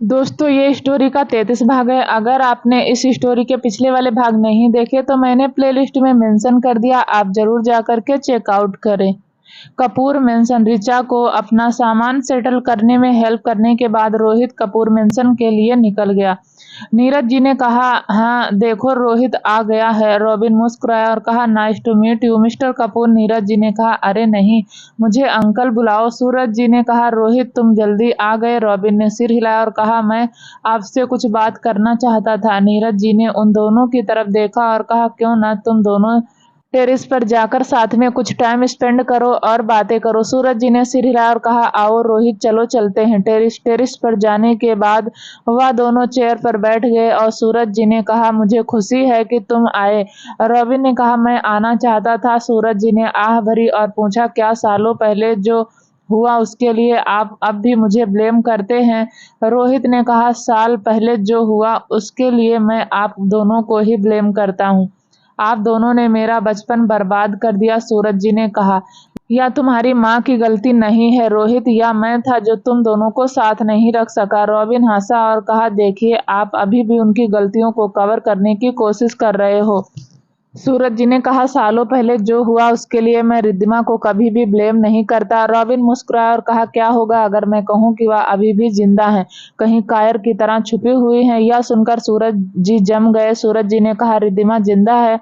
दोस्तों, ये स्टोरी का 33 भाग है। अगर आपने इस स्टोरी के पिछले वाले भाग नहीं देखे तो मैंने प्लेलिस्ट में मेंशन कर दिया, आप जरूर जाकर के चेकआउट करें। कपूर मेंशन रिचा को अपना सामान सेटल करने में हेल्प करने के बाद रोहित कपूर मेंशन के लिए निकल गया। नीरज जी ने कहा, हाँ देखो रोहित आ गया है। रॉबिन मुस्कुराया और कहा, nice to meet you mister Kapoor. Neeraj ji ने कहा, अरे नहीं, मुझे अंकल बुलाओ। सूरज जी ने कहा, रोहित तुम जल्दी आ गए। रॉबिन ने सिर हिलाया और कहा, मैं आपसे कुछ बात करना चाहता था। नीरज जी ने उन दोनों की तरफ देखा और कहा, क्यों ना तुम दोनों टेरेस पर जाकर साथ में कुछ टाइम स्पेंड करो और बातें करो। सूरज जी ने सिर हिलाया और कहा, आओ रोहित चलो चलते हैं। टेरेस पर जाने के बाद वह दोनों चेयर पर बैठ गए और सूरज जी ने कहा, मुझे खुशी है कि तुम आए। रॉबिन ने कहा, मैं आना चाहता था। सूरज जी ने आह भरी और पूछा, क्या सालों पहले जो हुआ उसके लिए आप अब भी मुझे ब्लेम करते हैं? रोहित ने कहा, साल पहले जो हुआ उसके लिए मैं आप दोनों को ही ब्लेम करता हूँ। आप दोनों ने मेरा बचपन बर्बाद कर दिया। सूरज जी ने कहा, या तुम्हारी माँ की गलती नहीं है रोहित, या मैं था जो तुम दोनों को साथ नहीं रख सका। रॉबिन हंसा और कहा, देखिए आप अभी भी उनकी गलतियों को कवर करने की कोशिश कर रहे हो। सूरज जी ने कहा, सालों पहले जो हुआ उसके लिए मैं रिद्धिमा को कभी भी ब्लेम नहीं करता। रॉबिन मुस्कुराया और कहा, क्या होगा अगर मैं कहूँ कि वह अभी भी जिंदा है, कहीं कायर की तरह छुपी हुई है? यह सुनकर सूरज जी जम गए। सूरज जी ने कहा, रिद्धिमा जिंदा है?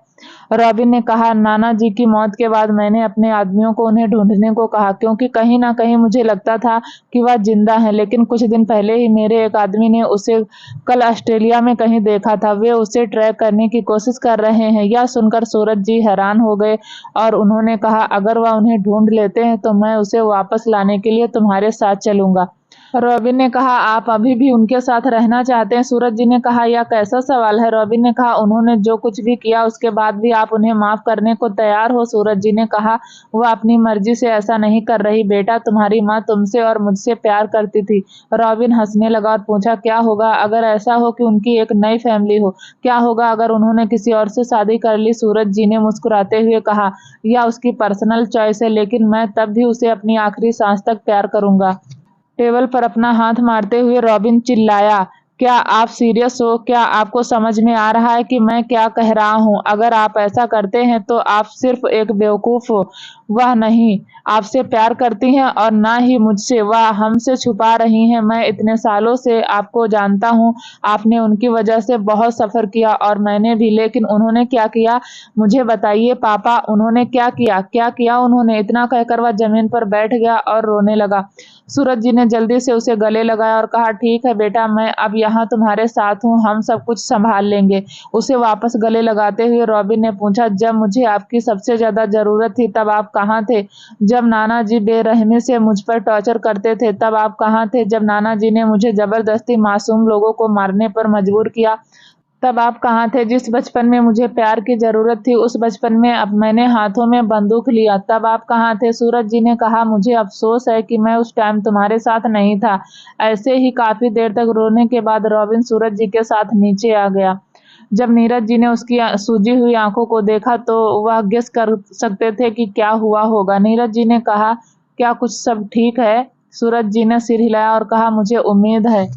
रॉबिन ने कहा, नाना जी की मौत के बाद मैंने अपने आदमियों को उन्हें ढूंढने को कहा, क्योंकि कहीं ना कहीं मुझे लगता था कि वह जिंदा है। लेकिन कुछ दिन पहले ही मेरे एक आदमी ने उसे कल ऑस्ट्रेलिया में कहीं देखा था। वे उसे ट्रैक करने की कोशिश कर रहे हैं। यह सुनकर सूरज जी हैरान हो गए और उन्होंने कहा, अगर वह उन्हें ढूंढ लेते हैं तो मैं उसे वापस लाने के लिए तुम्हारे साथ चलूंगा। रॉबिन ने कहा, आप अभी भी उनके साथ रहना चाहते हैं? सूरज जी ने कहा, यह कैसा सवाल है? रॉबिन ने कहा, उन्होंने जो कुछ भी किया उसके बाद भी आप उन्हें माफ करने को तैयार हो? सूरज जी ने कहा, वह अपनी मर्जी से ऐसा नहीं कर रही बेटा, तुम्हारी माँ तुमसे और मुझसे प्यार करती थी। रॉबिन हंसने लगा और पूछा, क्या होगा अगर ऐसा हो कि उनकी एक नई फैमिली हो? क्या होगा अगर उन्होंने किसी और से शादी कर ली? सूरज जी ने मुस्कुराते हुए कहा, यह उसकी पर्सनल चॉइस है, लेकिन मैं तब भी उसे अपनी आखिरी सांस तक प्यार करूंगा। टेबल पर अपना हाथ मारते हुए रॉबिन चिल्लाया, क्या आप सीरियस हो? क्या आपको समझ में आ रहा है कि मैं क्या कह रहा हूँ? अगर आप ऐसा करते हैं तो आप सिर्फ एक बेवकूफ हो। वह नहीं आपसे प्यार करती हैं और ना ही मुझसे, वह हमसे छुपा रही हैं। मैं इतने सालों से आपको जानता हूँ, आपने उनकी वजह से बहुत सफर किया और मैंने भी, लेकिन उन्होंने क्या किया? मुझे बताइए पापा, उन्होंने क्या किया? क्या किया उन्होंने? इतना कहकर वह जमीन पर बैठ गया और रोने लगा। सूरज जी ने जल्दी से उसे गले लगाया और कहा, ठीक है बेटा, मैं अब यहाँ तुम्हारे साथ हूँ, हम सब कुछ संभाल लेंगे। उसे वापस गले लगाते हुए रॉबिन ने पूछा, जब मुझे आपकी सबसे ज्यादा जरूरत थी तब आप कहाँ थे? जब नाना जी बेरहमी से मुझ पर टॉर्चर करते थे तब आप कहाँ थे? जब नाना जी ने मुझे जबरदस्ती मासूम लोगों को मारने पर मजबूर किया तब आप कहाँ थे? जिस बचपन में मुझे प्यार की जरूरत थी उस बचपन में अब मैंने हाथों में बंदूक लिया तब आप कहाँ थे? सूरज जी ने कहा, मुझे अफसोस है कि मैं उस टाइम तुम्हारे साथ नहीं था। ऐसे ही काफी देर तक रोने के बाद रॉबिन सूरज जी के साथ नीचे आ गया। जब नीरज जी ने उसकी सूजी हुई आंखों को देखा तो वह गेस कर सकते थे कि क्या हुआ होगा। नीरज जी ने कहा, क्या कुछ सब ठीक है? सूरज जी ने सिर हिलाया और कहा, मुझे उम्मीद है।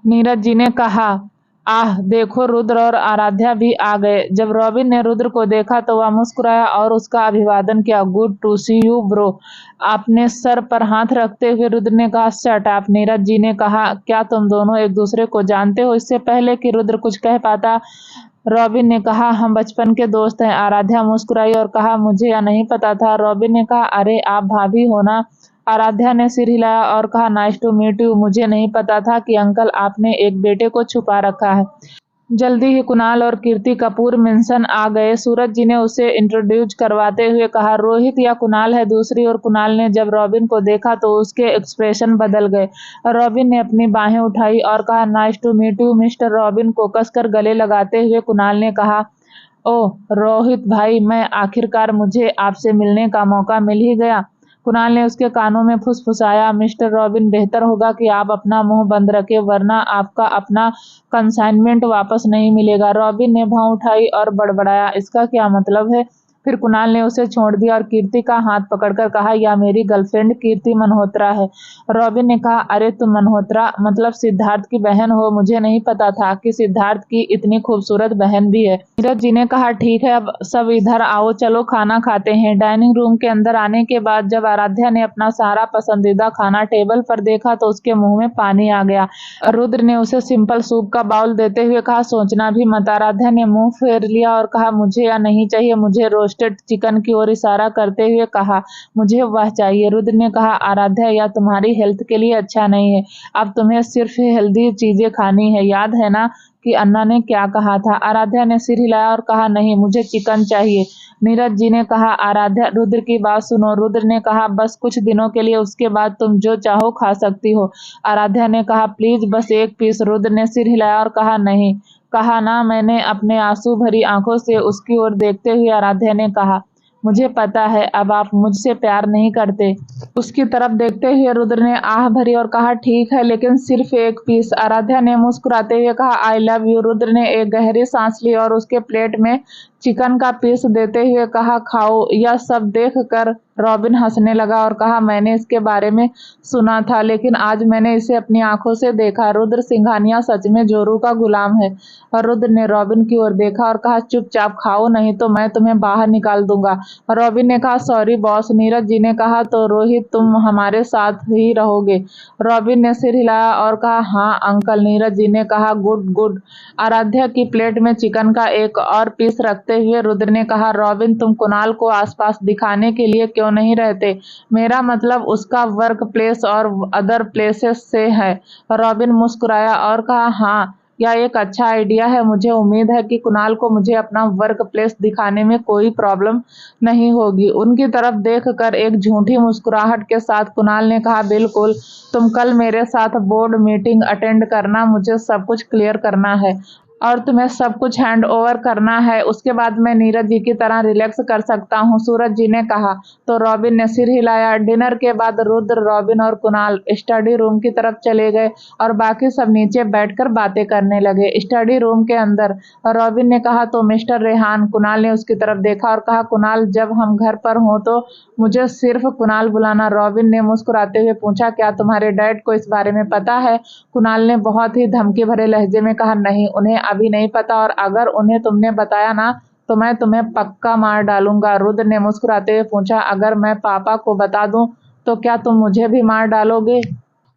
नीरज जी ने कहा, आह देखो रुद्र और आराध्या भी आ गए। जब रॉबिन ने रुद्र को देखा तो वह मुस्कुराया और उसका अभिवादन किया, good to see you bro. अपने सर पर हाथ रखते हुए रुद्र ने कहा, शट अप। नीरज जी ने कहा, क्या तुम दोनों एक दूसरे को जानते हो? इससे पहले कि रुद्र कुछ कह पाता रॉबिन ने कहा, हम बचपन के दोस्त हैं। आराध्या मुस्कुराई और कहा, मुझे यह नहीं पता था। रॉबिन ने कहा, अरे आप भाभी हो ना? आराध्या ने सिर हिलाया और कहा, नाइस टू मीट यू। मुझे नहीं पता था कि अंकल आपने एक बेटे को छुपा रखा है। जल्दी ही कुणाल और कीर्ति कपूर मेंशन आ गए। सूरज जी ने उसे इंट्रोड्यूस करवाते हुए कहा, रोहित या कुणाल है दूसरी ओर। कुणाल ने जब रॉबिन को देखा तो उसके एक्सप्रेशन बदल गए। रॉबिन ने अपनी बाहें उठाई और कहा, nice to meet you mister. Robin को कसकर गले लगाते हुए कुणाल ने कहा, ओह रोहित भाई, मैं आखिरकार मुझे आपसे मिलने का मौका मिल ही गया। कुणाल ने उसके कानों में फुसफुसाया, मिस्टर रॉबिन, बेहतर होगा कि आप अपना मुंह बंद रखें, वरना आपका अपना कंसाइनमेंट वापस नहीं मिलेगा। रॉबिन ने भौं उठाई और बड़बड़ाया, इसका क्या मतलब है? फिर कुणाल ने उसे छोड़ दिया और कीर्ति का हाथ पकड़कर कहा, यह मेरी गर्लफ्रेंड कीर्ति मल्होत्रा है। रॉबिन ने कहा, अरे तुम मल्होत्रा मतलब सिद्धार्थ की बहन हो? मुझे नहीं पता था कि सिद्धार्थ की इतनी खूबसूरत बहन भी है। नीरज जी ने कहा, ठीक है, अब सब इधर आओ, चलो खाना खाते हैं। डाइनिंग रूम के अंदर आने के बाद जब आराध्या ने अपना सारा पसंदीदा खाना टेबल पर देखा तो उसके मुंह में पानी आ गया। रुद्र ने उसे सिंपल सूप का बाउल देते हुए कहा, सोचना भी मत। आराध्या ने मुंह फेर लिया और कहा, मुझे या नहीं चाहिए। मुझे रोस्टेड चिकन की ओर इशारा करते हुए कहा, मुझे वह चाहिए। रुद्र ने कहा, आराध्या यह तुम्हारी हेल्थ के लिए अच्छा नहीं है। अब तुम्हें सिर्फ हेल्दी चीजें खानी है। याद है ना कि अन्ना ने क्या कहा था? आराध्या ने सिर हिलाया और कहा, नहीं, मुझे चिकन चाहिए। नीरज जी ने कहा, आराध्या रुद्र की बात सुनो। रुद्र ने कहा, बस कुछ दिनों के लिए, उसके बाद तुम जो चाहो खा सकती हो। आराध्या ने कहा, प्लीज बस एक पीस। रुद्र ने सिर हिलाया और कहा, नहीं। कहा ना मैंने। अपने आंसू भरी आंखों से उसकी ओर देखते हुए आराध्या ने कहा, मुझे पता है अब आप मुझसे प्यार नहीं करते। उसकी तरफ देखते हुए रुद्र ने आह भरी और कहा, ठीक है, लेकिन सिर्फ एक पीस। आराध्या ने मुस्कुराते हुए कहा, आई लव यू। रुद्र ने एक गहरी सांस ली और उसके प्लेट में चिकन का पीस देते हुए कहा, खाओ। यह सब देख कर रॉबिन हंसने लगा और कहा, मैंने इसके बारे में सुना था, लेकिन आज मैंने इसे अपनी आंखों से देखा। रुद्र सिंघानिया सच में जोरू का गुलाम है। और रुद्र ने रॉबिन की ओर देखा और कहा, चुपचाप खाओ, नहीं तो मैं तुम्हें बाहर निकाल दूंगा। रॉबिन ने कहा, सॉरी बॉस। नीरज जी ने कहा, तो रोहित तुम हमारे साथ ही रहोगे? रॉबिन ने सिर हिलाया और कहा, हाँ अंकल। नीरज जी ने कहा, गुड गुड। आराध्या की प्लेट में चिकन का एक और पीस रखते हुए रुद्र ने कहा, रॉबिन तुम कुणाल को आसपास दिखाने के लिए क्यों नहीं रहते? मेरा मतलब उसका वर्क प्लेस और अदर प्लेसेस से है। रॉबिन मुस्कुराया और कहा, हाँ यह एक अच्छा आइडिया है। मुझे उम्मीद है कि कुणाल को मुझे अपना वर्क प्लेस दिखाने में कोई प्रॉब्लम नहीं होगी। उनकी तरफ देखकर एक झूठी मुस्कुराहट के साथ कुणाल ने कहा, बिल्कुल। तुम कल मेरे साथ बोर्ड मीटिंग अटेंड करना, मुझे सब कुछ क्लियर करना है और तुम्हें सब कुछ हैंड ओवर करना है। उसके बाद मैं नीरज जी की तरह रिलैक्स कर सकता हूँ, सूरज जी ने कहा। तो रॉबिन ने सिर हिलाया। डिनर के बाद रुद्र, रॉबिन और कुणाल स्टडी रूम की तरफ चले गए और बाकी सब नीचे बैठकर बातें करने लगे। स्टडी रूम के अंदर रॉबिन ने कहा, तो मिस्टर रेहान। कुणाल ने उसकी तरफ देखा और कहा, कुणाल जब हम घर पर हों तो मुझे सिर्फ कुणाल बुलाना। रॉबिन ने मुस्कुराते हुए पूछा, क्या तुम्हारे डैड को इस बारे में पता है? कुणाल ने बहुत ही धमकी भरे लहजे में कहा, नहीं, उन्हें अभी नहीं पता, और अगर उन्हें तुमने बताया ना तो मैं तुम्हें पक्का मार डालूंगा। रुद्र ने मुस्कुराते हुए पूछा, अगर मैं पापा को बता दूं तो क्या तुम मुझे भी मार डालोगे?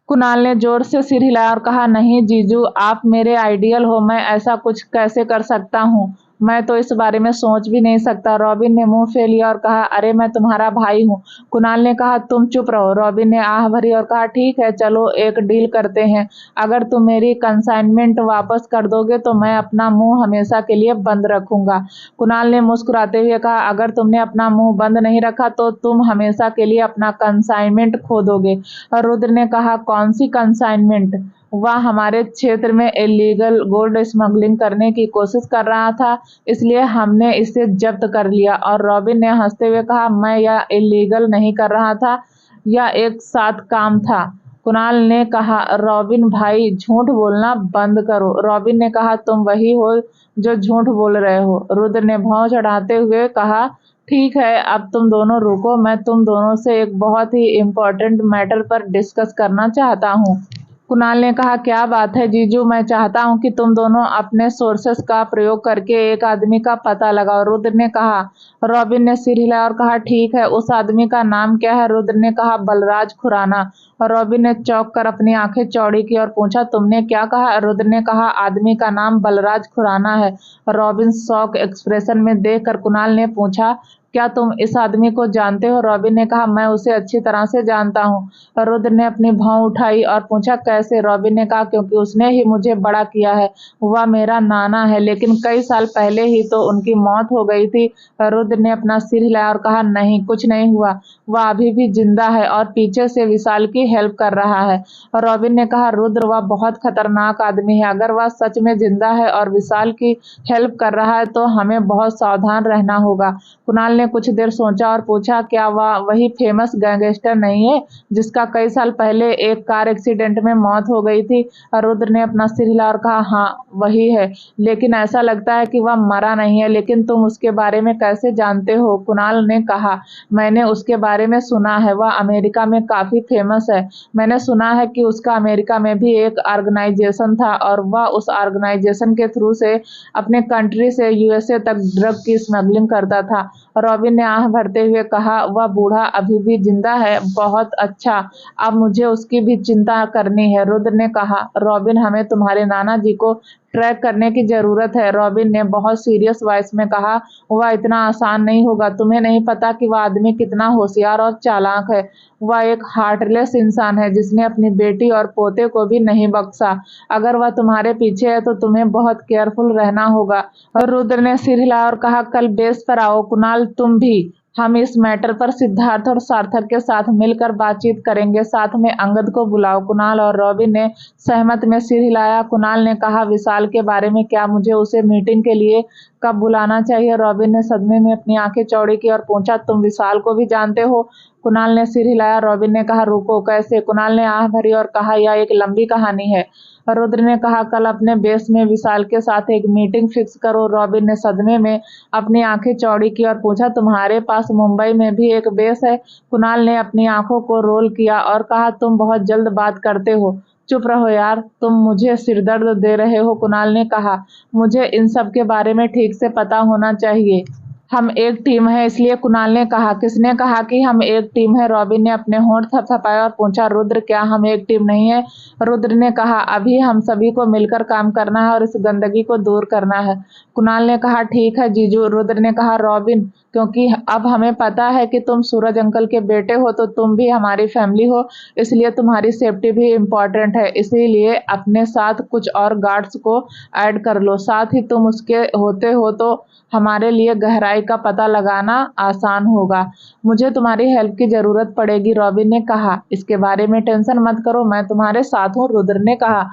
कुणाल ने जोर से सिर हिलाया और कहा, नहीं जीजू, आप मेरे आइडियल हो, मैं ऐसा कुछ कैसे कर सकता हूँ? मैं तो इस बारे में सोच भी नहीं सकता। रॉबिन ने मुंह फेर लिया और कहा, अरे मैं तुम्हारा भाई हूँ। कुणाल ने कहा, तुम चुप रहो। रॉबिन ने आह भरी और कहा, ठीक है, चलो एक डील करते हैं। अगर तुम मेरी कंसाइनमेंट वापस कर दोगे तो मैं अपना मुंह हमेशा के लिए बंद रखूंगा। कुणाल ने मुस्कुराते हुए कहा, अगर तुमने अपना मुंह बंद नहीं रखा तो तुम हमेशा के लिए अपना कंसाइनमेंट खो दोगे। और रुद्र ने कहा, कौन सी कंसाइनमेंट? वह हमारे क्षेत्र में इलीगल गोल्ड स्मगलिंग करने की कोशिश कर रहा था, इसलिए हमने इसे जब्त कर लिया। और रॉबिन ने हंसते हुए कहा, मैं यह इलीगल नहीं कर रहा था, यह एक साथ काम था। कुणाल ने कहा, रॉबिन भाई झूठ बोलना बंद करो। रॉबिन ने कहा, तुम वही हो जो झूठ बोल रहे हो। रुद्र ने भौं चढ़ाते हुए कहा, ठीक है, अब तुम दोनों रुको, मैं तुम दोनों से एक बहुत ही इम्पोर्टेंट मैटर पर डिस्कस करना चाहता हूँ। कुणाल ने कहा, क्या बात है जीजू? मैं चाहता हूं कि तुम दोनों अपने सोर्सेस का प्रयोग करके एक आदमी का पता लगाओ। रुद्र ने कहा। रॉबिन ने सिर हिलाया और कहा, ठीक है, उस आदमी का नाम क्या है? रुद्र ने कहा, बलराज खुराना। और रॉबिन ने चौंक कर अपनी आंखें चौड़ी की और पूछा, तुमने क्या कहा? रुद्र ने कहा, आदमी का नाम बलराज खुराना है। रॉबिन शॉक एक्सप्रेशन में देखकर कुणाल ने पूछा, क्या तुम इस आदमी को जानते हो? रॉबिन ने कहा, मैं उसे अच्छी तरह से जानता हूँ। रुद्र ने अपनी भौं उठाई और पूछा, कैसे? रॉबिन ने कहा, क्योंकि उसने ही मुझे बड़ा किया है। वह मेरा नाना है, लेकिन कई साल पहले ही तो उनकी मौत हो गई थी। रुद्र ने अपना सिर हिलाया और कहा, नहीं, कुछ नहीं हुआ, वह अभी भी जिंदा है और पीछे से विशाल की हेल्प कर रहा है। रॉबिन ने कहा, रुद्र, वह बहुत खतरनाक आदमी है। अगर वह सच में जिंदा है और विशाल की हेल्प कर रहा है तो हमें बहुत सावधान रहना होगा। कुणाल ने कुछ देर सोचा और पूछा, क्या वह वही फेमस गैंगस्टर नहीं है जिसका कई साल पहले एक कार एक्सीडेंट में मौत हो गई थी? रुद्र ने अपना सिर हिला और कहा, हाँ वही है, लेकिन ऐसा लगता है कि वह मरा नहीं है। लेकिन तुम उसके बारे में कैसे जानते हो? कुणाल ने कहा, मैंने उसके बारे में सुना है, वह अमेरिका में काफी फेमस है। मैंने सुना है कि उसका अमेरिका में भी एक ऑर्गेनाइजेशन था और वह उस ऑर्गेनाइजेशन के थ्रू से अपने कंट्री से यूएसए तक ड्रग की स्मगलिंग करता था। रॉबिन ने आह भरते हुए कहा, वह बूढ़ा अभी भी जिंदा है? बहुत अच्छा, अब मुझे उसकी भी चिंता करनी है। रुद्र ने कहा, रॉबिन, हमें तुम्हारे नाना जी को ट्रैक करने की जरूरत है। रॉबिन ने बहुत सीरियस वॉइस में कहा, वह इतना आसान नहीं होगा। तुम्हें नहीं पता कि वह आदमी कितना होशियार और चालाक है। वह एक हार्टलेस इंसान है जिसने अपनी बेटी और पोते को भी नहीं बख्शा। अगर वह तुम्हारे पीछे है तो तुम्हें बहुत केयरफुल रहना होगा। और रुद्र ने सिर हिलाया और कहा, कल बेस पर आओ। कुणाल, तुम भी। हम इस मैटर पर सिद्धार्थ और सार्थक के साथ मिलकर बातचीत करेंगे। साथ में अंगद को बुलाओ। कुणाल और रॉबिन ने सहमत में सिर हिलाया। कुणाल ने कहा, विशाल के बारे में क्या? मुझे उसे मीटिंग के लिए कब बुलाना चाहिए? रॉबिन ने सदमे में अपनी आंखें चौड़ी की और पूछा, तुम विशाल को भी जानते हो? कुणाल ने सिर हिलाया। रॉबिन ने कहा, रुको, कैसे? कुणाल ने आह भरी और कहा, यह एक लंबी कहानी है। रुद्र ने कहा, कल अपने बेस में विशाल के साथ एक मीटिंग फिक्स करो। रॉबिन ने सदमे में अपनी आंखें चौड़ी की और पूछा, तुम्हारे पास मुंबई में भी एक बेस है? कुणाल ने अपनी आंखों को रोल किया और कहा, तुम बहुत जल्द बात करते हो। चुप रहो यार, तुम मुझे सिरदर्द दे रहे हो। कुणाल ने कहा, मुझे इन सब के बारे में ठीक से पता होना चाहिए। हम एक टीम है। इसलिए कुणाल ने कहा, किसने कहा कि हम एक टीम है? रॉबिन ने अपने होंठ थपथपाए और पूछा, रुद्र, क्या हम एक टीम नहीं है? रुद्र ने कहा, अभी हम सभी को मिलकर काम करना है और इस गंदगी को दूर करना है। कुणाल ने कहा, ठीक है जीजू। रुद्र ने कहा, रॉबिन, क्योंकि अब हमें पता है कि तुम सूरज अंकल के बेटे हो तो तुम भी हमारी फैमिली हो, इसलिए तुम्हारी सेफ्टी भी इम्पोर्टेंट है। इसीलिए अपने साथ कुछ और गार्ड्स को ऐड कर लो। साथ ही तुम उसके होते हो तो हमारे लिए गहराई का पता लगाना आसान होगा। मुझे तुम्हारी हेल्प की जरूरत पड़ेगी। रॉबिन ने कहा, इसके बारे में टेंशन मत करो, मैं तुम्हारे साथ हूँ। रुद्र ने कहा,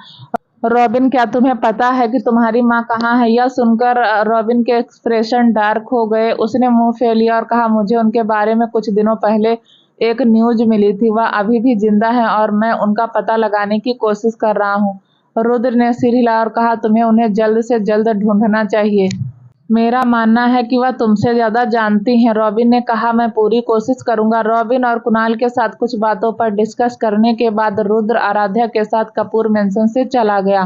रॉबिन, क्या तुम्हें पता है कि तुम्हारी माँ कहाँ है? यह सुनकर रॉबिन के एक्सप्रेशन डार्क हो गए। उसने मुंह फेर लिया और कहा, मुझे उनके बारे में कुछ दिनों पहले एक न्यूज मिली थी। वह अभी भी जिंदा है और मैं उनका पता लगाने की कोशिश कर रहा हूँ। रुद्र ने सिर हिलाया और कहा, तुम्हें उन्हें जल्द से जल्द ढूंढना चाहिए। मेरा मानना है कि वह तुमसे ज्यादा जानती हैं। रॉबिन ने कहा, मैं पूरी कोशिश करूंगा। रॉबिन और कुणाल के साथ कुछ बातों पर डिस्कस करने के बाद रुद्र आराध्या के साथ कपूर मेंशन से चला गया।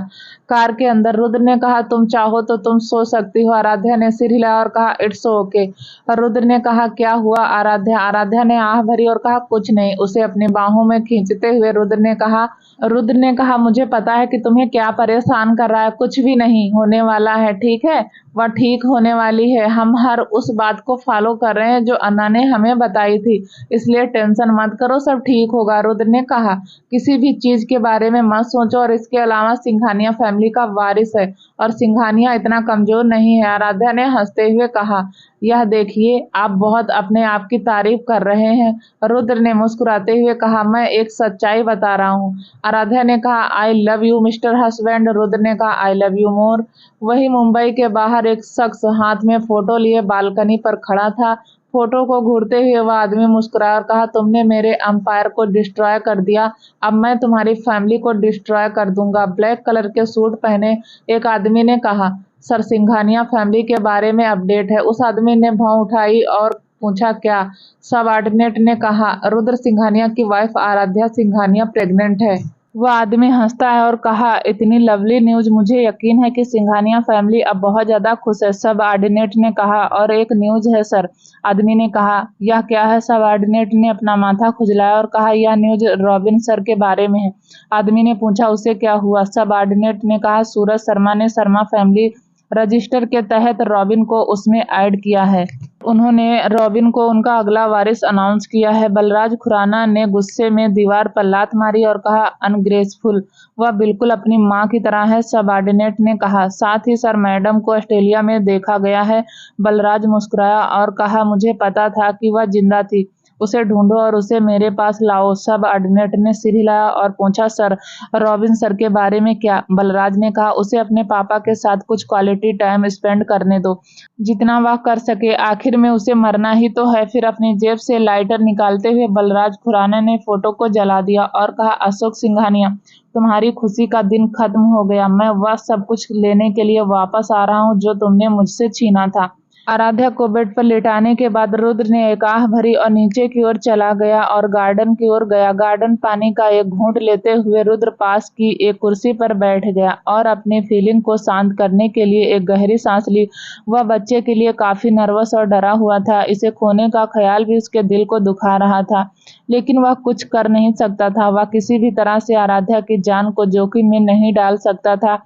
कार के अंदर रुद्र ने कहा, तुम चाहो तो तुम सो सकती हो। आराध्या ने सिर हिलाया और कहा, इट्स ओके। रुद्र ने कहा, क्या हुआ आराध्या? आराध्या ने आह भरी और कहा, कुछ नहीं। उसे अपनी बाहों में खींचते हुए रुद्र ने कहा, मुझे पता है कि तुम्हें क्या परेशान कर रहा है। कुछ भी नहीं होने वाला है, ठीक है? वह ठीक होने वाली है। हम हर उस बात को फॉलो कर रहे हैं जो अन्ना ने हमें बताई थी, इसलिए टेंशन मत करो, सब ठीक होगा। रुद्र ने कहा, किसी भी चीज के बारे में मत सोचो और इसके अलावा सिंघानिया फैमिली का वारिस है और सिंघानिया इतना कमजोर नहीं है। आराध्या ने हंसते हुए कहा, यह देखिए, आप बहुत अपने आप की तारीफ कर रहे हैं। रुद्र ने मुस्कुराते हुए कहा, मैं एक सच्चाई बता रहा हूँ। आराध्या ने कहा, I love you mister husband. Rudra ने कहा, आई लव यू मोर। वही मुंबई के बाहर एक शख्स हाथ में फोटो लिए बालकनी पर खड़ा था। फोटो को घूरते हुए वह आदमी मुस्कुराया और कहा, तुमने मेरे अंपायर को डिस्ट्रॉय कर दिया, अब मैं तुम्हारी फैमिली को डिस्ट्रॉय कर दूंगा। ब्लैक कलर के सूट पहने एक आदमी ने कहा, सर, सिंघानिया फैमिली के बारे में अपडेट है। उस आदमी ने भौं उठाई और पूछा, क्या? सबऑर्डिनेट ने कहा, रुद्र सिंघानिया की वाइफ आराध्या सिंघानिया प्रेग्नेंट है। वह आदमी हंसता है और कहा, इतनी लवली न्यूज, मुझे यकीन है कि सिंघानिया फैमिली अब बहुत ज्यादा खुश है। सबऑर्डिनेट ने कहा, और एक न्यूज है सर। आदमी ने कहा, यह क्या है? सबऑर्डिनेट ने अपना माथा खुजलाया और कहा, यह न्यूज रॉबिन सर के बारे में है। आदमी ने पूछा, उसे क्या हुआ? सबऑर्डिनेट ने कहा, सूरज शर्मा ने शर्मा फैमिली रजिस्टर के तहत रॉबिन को उसमें ऐड किया है। उन्होंने रॉबिन को उनका अगला वारिस अनाउंस किया है। बलराज खुराना ने गुस्से में दीवार पर लात मारी और कहा, अनग्रेसफुल, वह बिल्कुल अपनी माँ की तरह है। सबऑर्डिनेट ने कहा, साथ ही सर, मैडम को ऑस्ट्रेलिया में देखा गया है। बलराज मुस्कुराया और कहा, मुझे पता था कि वह जिंदा थी। उसे ढूंढो और उसे मेरे पास लाओ। सब ऑर्डिनेट ने सिर हिलाया और पूछा, सर, रॉबिन सर के बारे में क्या? बलराज ने कहा, उसे अपने पापा के साथ कुछ क्वालिटी टाइम स्पेंड करने दो, जितना वह कर सके। आखिर में उसे मरना ही तो है। फिर अपनी जेब से लाइटर निकालते हुए बलराज खुराना ने फोटो को जला दिया और कहा, अशोक सिंघानिया, तुम्हारी खुशी का दिन खत्म हो गया। मैं वह सब कुछ लेने के लिए वापस आ रहा हूँ जो तुमने मुझसे छीना था। आराध्या को बेड पर लिटाने के बाद रुद्र ने एक आह भरी और नीचे की ओर चला गया और गार्डन की ओर गया। गार्डन पानी का एक घूंट लेते हुए रुद्र पास की एक कुर्सी पर बैठ गया और अपनी फीलिंग को शांत करने के लिए एक गहरी सांस ली। वह बच्चे के लिए काफी नर्वस और डरा हुआ था। इसे खोने का ख्याल भी उसके दिल को दुखा रहा था, लेकिन वह कुछ कर नहीं सकता था। वह किसी भी तरह से आराध्या की जान को जोखिम में नहीं डाल सकता था।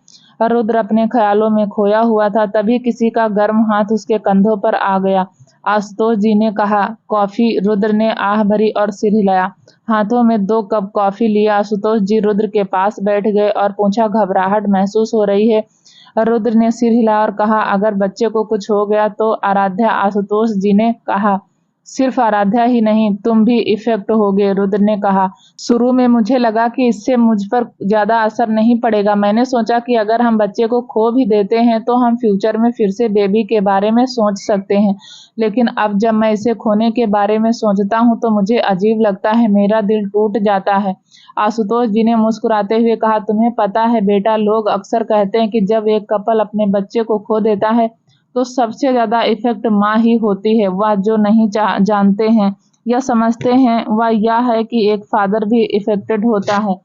रुद्र अपने ख्यालों में खोया हुआ था, तभी किसी का गर्म हाथ उसके कंधों पर आ गया। आशुतोष जी ने कहा, कॉफी? रुद्र ने आह भरी और सिर हिलाया। हाथों में 2 कप कॉफी लिए आशुतोष जी रुद्र के पास बैठ गए और पूछा, घबराहट महसूस हो रही है? रुद्र ने सिर हिलाया और कहा, अगर बच्चे को कुछ हो गया तो? आराध्या? आशुतोष जी ने कहा, सिर्फ आराध्या ही नहीं, तुम भी इफेक्ट होगे। रुद्र ने कहा, शुरू में मुझे लगा कि इससे मुझ पर ज्यादा असर नहीं पड़ेगा। मैंने सोचा कि अगर हम बच्चे को खो भी देते हैं तो हम फ्यूचर में फिर से बेबी के बारे में सोच सकते हैं, लेकिन अब जब मैं इसे खोने के बारे में सोचता हूँ तो मुझे अजीब लगता है, मेरा दिल टूट जाता है। आशुतोष जी ने मुस्कुराते हुए कहा, तुम्हें पता है बेटा, लोग अक्सर कहते हैं कि जब एक कपल अपने बच्चे को खो देता है तो सबसे ज्यादा इफेक्ट माँ ही होती है। वह जो नहीं जानते हैं या समझते हैं वह यह है कि एक फादर भी इफेक्टेड होता है।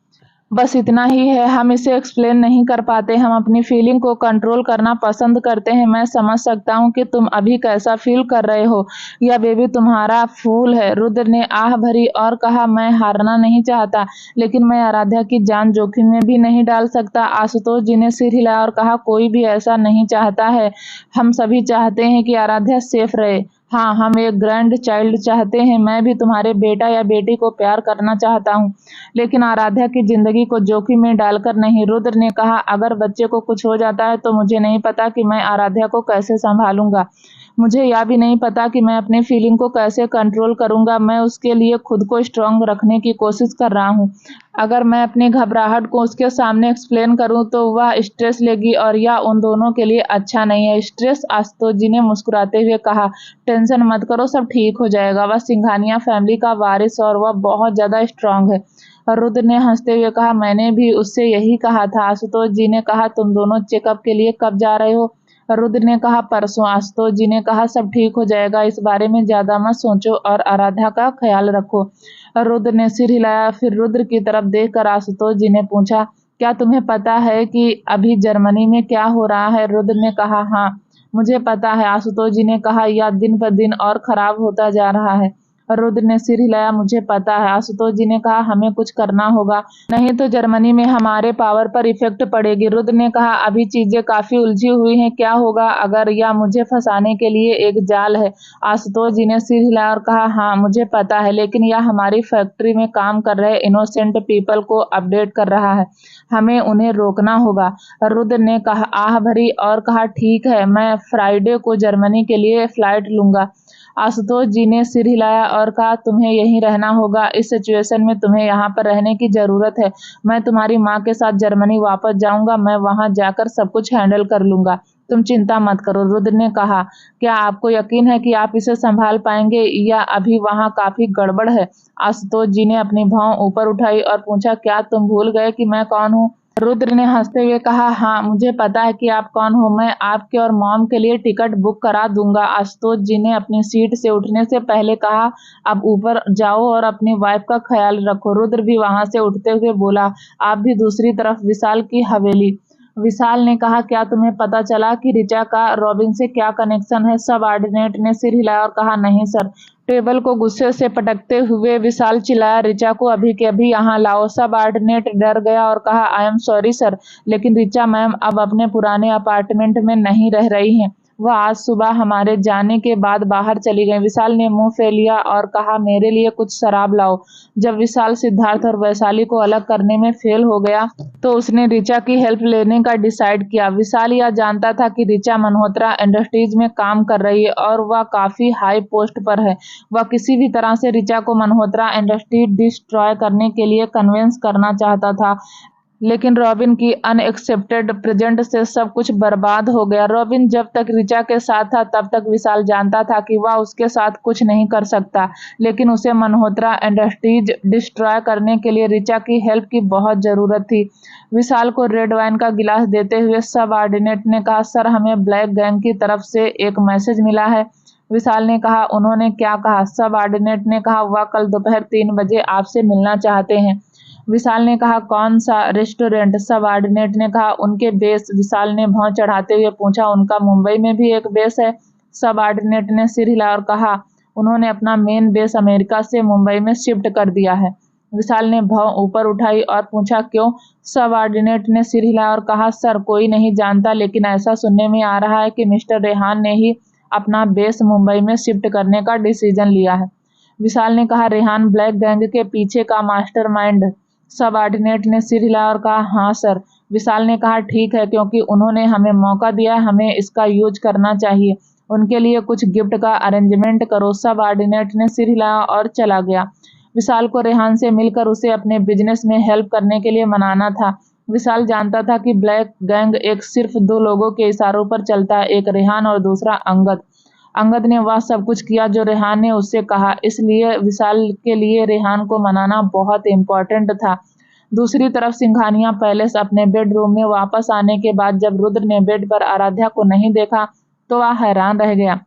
बस इतना ही है, हम इसे एक्सप्लेन नहीं कर पाते। हम अपनी फीलिंग को कंट्रोल करना पसंद करते हैं। मैं समझ सकता हूँ कि तुम अभी कैसा फील कर रहे हो। यह बेबी तुम्हारा फूल है। रुद्र ने आह भरी और कहा, मैं हारना नहीं चाहता, लेकिन मैं आराध्या की जान जोखिम में भी नहीं डाल सकता। आशुतोष जी ने सिर हिलाया और कहा, कोई भी ऐसा नहीं चाहता है। हम सभी चाहते हैं कि आराध्या सेफ रहे। हाँ, हम एक ग्रैंड चाइल्ड चाहते हैं। मैं भी तुम्हारे बेटा या बेटी को प्यार करना चाहता हूँ, लेकिन आराध्या की जिंदगी को जोखिम में डालकर नहीं। रुद्र ने कहा, अगर बच्चे को कुछ हो जाता है तो मुझे नहीं पता कि मैं आराध्या को कैसे संभालूंगा। मुझे यह भी नहीं पता कि मैं अपनी फीलिंग को कैसे कंट्रोल करूंगा। मैं उसके लिए खुद को स्ट्रांग रखने की कोशिश कर रहा हूँ। अगर मैं अपनी घबराहट को उसके सामने एक्सप्लेन करूं तो वह स्ट्रेस लेगी और यह उन दोनों के लिए अच्छा नहीं है। स्ट्रेस? आशुतोष जी ने मुस्कुराते हुए कहा, टेंशन मत करो, सब ठीक हो जाएगा। वह सिंघानिया फैमिली का वारिस और वह बहुत ज्यादा स्ट्रांग है। रुद्र ने हंसते हुए कहा, मैंने भी उससे यही कहा था। आशुतोष जी ने कहा, तुम दोनों चेकअप के लिए कब जा रहे हो? रुद्र ने कहा, परसों। आशुतोष जी ने कहा, सब ठीक हो जाएगा, इस बारे में ज्यादा मत सोचो और आराध्या का ख्याल रखो। रुद्र ने सिर हिलाया। फिर रुद्र की तरफ देखकर आशुतोष जी ने पूछा, क्या तुम्हें पता है कि अभी जर्मनी में क्या हो रहा है? रुद्र ने कहा, हाँ, मुझे पता है। आशुतोष जी ने कहा, यह दिन पर दिन और खराब होता जा रहा है। रुद्र ने सिर हिलाया, मुझे पता है। आशुतोष जी ने कहा, हमें कुछ करना होगा, नहीं तो जर्मनी में हमारे पावर पर इफेक्ट पड़ेगी। रुद्र ने कहा, अभी चीजें काफी उलझी हुई हैं, क्या होगा अगर यह मुझे फंसाने के लिए एक जाल है? आशुतोष जी ने सिर हिलाया और कहा, हाँ, मुझे पता है, लेकिन यह हमारी फैक्ट्री में काम कर रहे इनोसेंट पीपल को अपडेट कर रहा है। हमें उन्हें रोकना होगा। रुद्र ने कहा, आह भरी और कहा, ठीक है, मैं फ्राइडे को जर्मनी के लिए फ्लाइट लूंगा। आशुतोष जी ने सिर हिलाया और कहा, तुम्हें यहीं रहना होगा। इस सिचुएशन में तुम्हें यहाँ पर रहने की जरूरत है। मैं तुम्हारी माँ के साथ जर्मनी वापस जाऊंगा। मैं वहां जाकर सब कुछ हैंडल कर लूंगा, तुम चिंता मत करो। रुद्र ने कहा, क्या आपको यकीन है कि आप इसे संभाल पाएंगे या अभी वहां काफी गड़बड़ है? आशुतोष जी ने अपनी भौं ऊपर उठाई और पूछा, क्या तुम भूल गए कि मैं कौन हूँ? रुद्र ने हंसते हुए कहा, हाँ, मुझे पता है कि आप कौन हो। मैं आपके और मॉम के लिए टिकट बुक करा दूंगा। आशुतोष जी ने अपनी सीट से उठने से पहले कहा, अब ऊपर जाओ और अपनी वाइफ का ख्याल रखो। रुद्र भी वहां से उठते हुए बोला, आप भी दूसरी तरफ विशाल की हवेली। विशाल ने कहा, क्या तुम्हें पता चला कि रिचा का रॉबिन से क्या कनेक्शन है? सब ऑर्डिनेट ने सिर हिलाया और कहा, नहीं सर। टेबल को गुस्से से पटकते हुए विशाल चिल्लाया, रिचा को अभी के अभी यहाँ लाओ। सब ऑर्डिनेट डर गया और कहा, आई एम सॉरी सर, लेकिन रिचा मैम अब अपने पुराने अपार्टमेंट में नहीं रह रही हैं। वह आज सुबह हमारे जाने के बाद बाहर चली गई। विशाल ने मुंह फेर लिया और कहा, मेरे लिए कुछ शराब लाओ। जब विशाल सिद्धार्थ और वैशाली को अलग करने में फेल हो गया तो उसने ऋचा की हेल्प लेने का डिसाइड किया। विशाल यह जानता था कि ऋचा मल्होत्रा इंडस्ट्रीज में काम कर रही है और वह काफी हाई पोस्ट पर है। वह किसी भी तरह से ऋचा को मल्होत्रा इंडस्ट्री डिस्ट्रॉय करने के लिए कन्विंस करना चाहता था, लेकिन रॉबिन की अनएक्सपेक्टेड प्रेजेंट से सब कुछ बर्बाद हो गया। रॉबिन जब तक ऋचा के साथ था तब तक विशाल जानता था कि वह उसके साथ कुछ नहीं कर सकता, लेकिन उसे मल्होत्रा इंडस्ट्रीज डिस्ट्रॉय करने के लिए ऋचा की हेल्प की बहुत जरूरत थी। विशाल को रेड वाइन का गिलास देते हुए सबऑर्डिनेट ने कहा, सर हमें ब्लैक गैंग की तरफ से एक मैसेज मिला है। विशाल ने कहा, उन्होंने क्या कहा? सबऑर्डिनेट ने कहा, वह कल दोपहर 3 बजे आपसे मिलना चाहते हैं। विशाल ने कहा, कौन सा रेस्टोरेंट? सबऑर्डिनेट ने कहा, उनके बेस। विशाल ने भौं चढ़ाते हुए पूछा, उनका मुंबई में भी एक बेस है? सबऑर्डिनेट ने सिर हिलाया और कहा, उन्होंने अपना मेन बेस अमेरिका से मुंबई में शिफ्ट कर दिया है। विशाल ने भौं ऊपर उठाई और पूछा, क्यों? सबऑर्डिनेट ने सिर हिलाया और कहा, सर कोई नहीं जानता, लेकिन ऐसा सुनने में आ रहा है कि मिस्टर रेहान ने ही अपना बेस मुंबई में शिफ्ट करने का डिसीजन लिया है। विशाल ने कहा, रेहान ब्लैक गैंग के पीछे का मास्टरमाइंड? सबऑर्डिनेट ने सिर हिलाया और कहा, हाँ सर। विशाल ने कहा, ठीक है, क्योंकि उन्होंने हमें मौका दिया है, हमें इसका यूज करना चाहिए। उनके लिए कुछ गिफ्ट का अरेंजमेंट करो। सबऑर्डिनेट ने सिर हिलाया और चला गया। विशाल को रेहान से मिलकर उसे अपने बिजनेस में हेल्प करने के लिए मनाना था। विशाल जानता था कि ब्लैक गैंग एक सिर्फ 2 लोगों के इशारों पर चलता है, एक रेहान और दूसरा अंगद। अंगद ने वह सब कुछ किया जो रेहान ने उससे कहा, इसलिए विशाल के लिए रेहान को मनाना बहुत इम्पोर्टेंट था। दूसरी तरफ सिंघानिया पैलेस अपने बेडरूम में वापस आने के बाद जब रुद्र ने बेड पर आराध्या को नहीं देखा तो वह हैरान रह गया।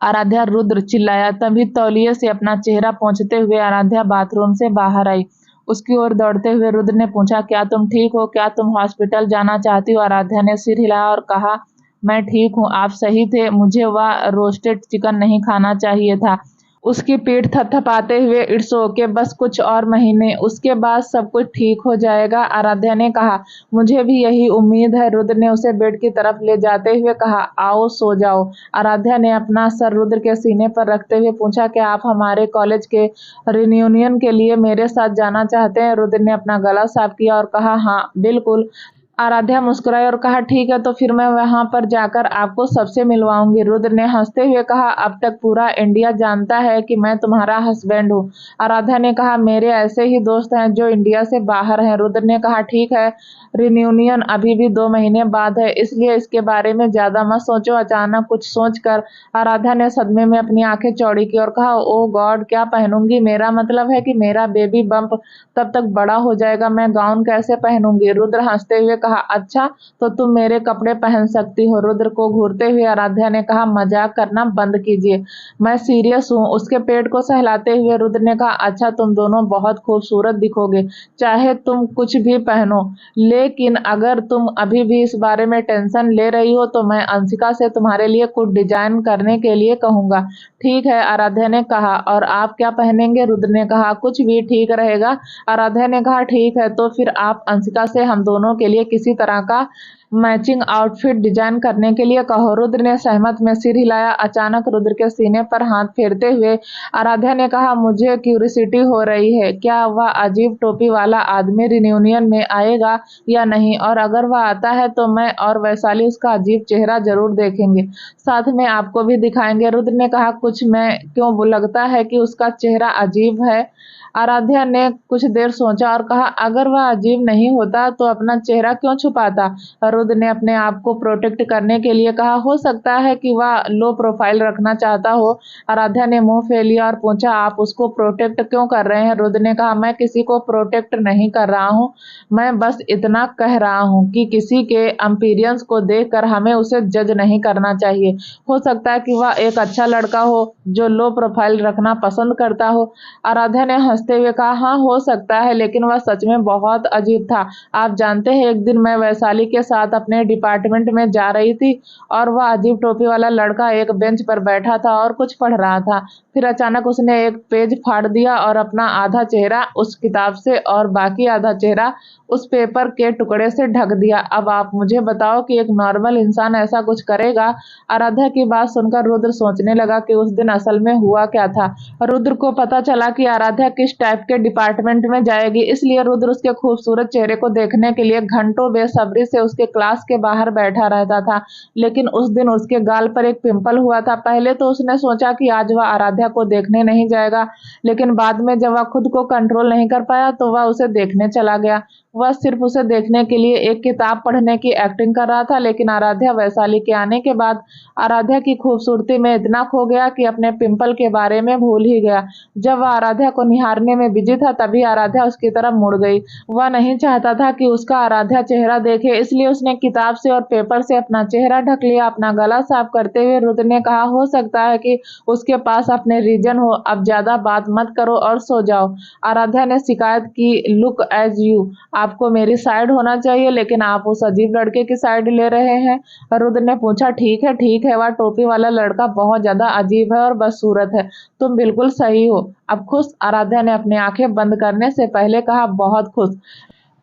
आराध्या, रुद्र चिल्लाया। तभी तौलिए से अपना चेहरा पोंछते हुए आराध्या बाथरूम से बाहर आई। उसकी ओर दौड़ते हुए रुद्र ने पूछा, क्या तुम ठीक हो? क्या तुम हॉस्पिटल जाना चाहती हो? आराध्या ने सिर हिलाया और कहा, मैं ठीक हूँ, आप सही थे, मुझे वह रोस्टेड चिकन नहीं खाना चाहिए था। उसकी पीठ थपथपाते हुए, इट्स ओके, बस कुछ और महीने, उसके बाद सब कुछ ठीक हो जाएगा, आराध्या ने कहा। मुझे भी यही उम्मीद है। रुद्र ने उसे बेड की तरफ ले जाते हुए कहा, आओ सो जाओ। आराध्या ने अपना सर रुद्र के सीने पर रखते हुए पूछा, क्या आप हमारे कॉलेज के रियूनियन के लिए मेरे साथ जाना चाहते हैं? रुद्र ने अपना गला साफ किया और कहा, हाँ बिल्कुल। आराध्या मुस्कुराई और कहा, ठीक है, तो फिर मैं वहां पर जाकर आपको सबसे मिलवाऊंगी। रुद्र ने हंसते हुए कहा, अब तक पूरा इंडिया जानता है कि मैं तुम्हारा हस्बैंड हूँ। आराध्या ने कहा, मेरे ऐसे ही दोस्त हैं जो इंडिया से बाहर हैं। रुद्र ने कहा, ठीक है, रियूनियन अभी भी 2 महीने बाद है, इसलिए इसके बारे में ज्यादा मत सोचो। अचानक कुछ सोचकर आराध्या ने सदमे में अपनी आंखें चौड़ी की और कहा, ओ गॉड, क्या पहनूंगी? मेरा मतलब है कि मेरा बेबी बम्प तब तक बड़ा हो जाएगा, मैं गाउन कैसे पहनूंगी? रुद्र हंसते हुए कहा, अच्छा तो तुम मेरे कपड़े पहन सकती हो। रुद्र को घूरते हुए आराध्या ने कहा, मजाक करना बंद कीजिए, मैं सीरियस हूँ। उसके पेट को सहलाते हुए रुद्र ने कहा, अच्छा तुम दोनों बहुत खूबसूरत दिखोगे, चाहे तुम कुछ भी पहनो, लेकिन अगर तुम अभी भी इस बारे में टेंशन ले रही हो तो मैं अंशिका से तुम्हारे लिए कुछ डिजाइन करने के लिए कहूंगा। ठीक है, आराध्या ने कहा, और आप क्या पहनेंगे? रुद्र ने कहा, कुछ भी ठीक रहेगा। आराध्या ने कहा, ठीक है, तो फिर आप अंशिका से हम दोनों के लिए किसी तरह का मैचिंग आउटफिट डिजाइन करने के लिए कहो। रुद्र ने सहमत में सिर हिलाया। अचानक रुद्र के सीने पर हाथ फेरते हुए आराध्या ने कहा, मुझे क्यूरियोसिटी हो रही है, क्या वह अजीब टोपी वाला आदमी रियूनियन में आएगा या नहीं, और अगर वह आता है तो मैं और वैशाली उसका अजीब चेहरा जरूर देखेंगे, साथ में आपको भी दिखाएंगे। रुद्र ने कहा, कुछ मैं क्यों लगता है कि उसका चेहरा अजीब है? आराध्या ने कुछ देर सोचा और कहा, अगर वह अजीब नहीं होता तो अपना चेहरा क्यों छुपाता? रुद्र ने अपने आप को प्रोटेक्ट करने के लिए कहा, हो सकता है कि वह लो प्रोफाइल रखना चाहता हो। आराध्या ने मुंह फेर लिया और पूछा, आप उसको प्रोटेक्ट क्यों कर रहे हैं? रुद्र ने कहा, मैं किसी को प्रोटेक्ट नहीं कर रहा हूँ, मैं बस इतना कह रहा हूँ कि किसी के अपीयरेंस को देखकर हमें उसे जज नहीं करना चाहिए। हो सकता है कि वह एक अच्छा लड़का हो जो लो प्रोफाइल रखना पसंद करता हो। आराध्या ने हंसते हुए कहा, हाँ हो सकता है, लेकिन वह सच में बहुत अजीब था। आप जानते हैं, एक दिन मैं वैशाली के साथ अपने डिपार्टमेंट में जा रही थी और वह अजीब टोपी वाला लड़का एक बेंच पर बैठा था और कुछ पढ़ रहा था। फिर अचानक उसने एक पेज फाड़ दिया और अपना आधा चेहरा उस किताब से और बाकी आधा चेहरा उस पेपर के टुकड़े से ढक दिया। अब आप मुझे बताओ कि एक नॉर्मल इंसान ऐसा कुछ करेगा? आराध्या की बात सुनकर रुद्र सोचने लगा कि उस दिन असल में हुआ क्या था। रुद्र को पता चला कि आराध्या किस टाइप के डिपार्टमेंट में जाएगी, इसलिए रुद्र उसके खूबसूरत चेहरे को देखने के लिए घंटों बेसब्री से उसके क्लास के बाहर बैठा रहता था। लेकिन उस दिन उसके गाल पर एक पिंपल हुआ था। पहले तो उसने सोचा कि आज वह आराध्या को देखने नहीं जाएगा, लेकिन बाद में जब वह खुद को कंट्रोल नहीं कर पाया तो वह उसे देखने चला गया। वह सिर्फ उसे देखने के लिए एक किताब पढ़ने की एक्टिंग कर रहा था, लेकिन आराध्या वैशाली के आने के बाद आराध्या की खूबसूरती में इतना खो गया कि अपने पिंपल के बारे में भूल ही गया। जब वह आराध्या को निहारने में बिजी था तभी आराध्या उसकी तरफ मुड़ गई। वह नहीं चाहता था कि उसका आराध्या चेहरा देखे, इसलिए उसने किताब से और पेपर से अपना चेहरा ढक लिया। अपना गला साफ करते हुए रुद्र ने कहा, हो सकता है कि उसके पास अपने रीजन हो, अब ज्यादा बात मत करो और सो जाओ। आराध्या ने शिकायत की, लुक एज यू, आपको मेरी साइड होना चाहिए, लेकिन आप उस अजीब लड़के की साइड ले रहे हैं। रुद्र ने पूछा, ठीक है, वह टोपी वाला लड़का बहुत ज्यादा अजीब है और बदसूरत है, तुम बिल्कुल सही हो। अब खुश? आराध्या ने अपनी आंखें बंद करने से पहले कहा, बहुत खुश।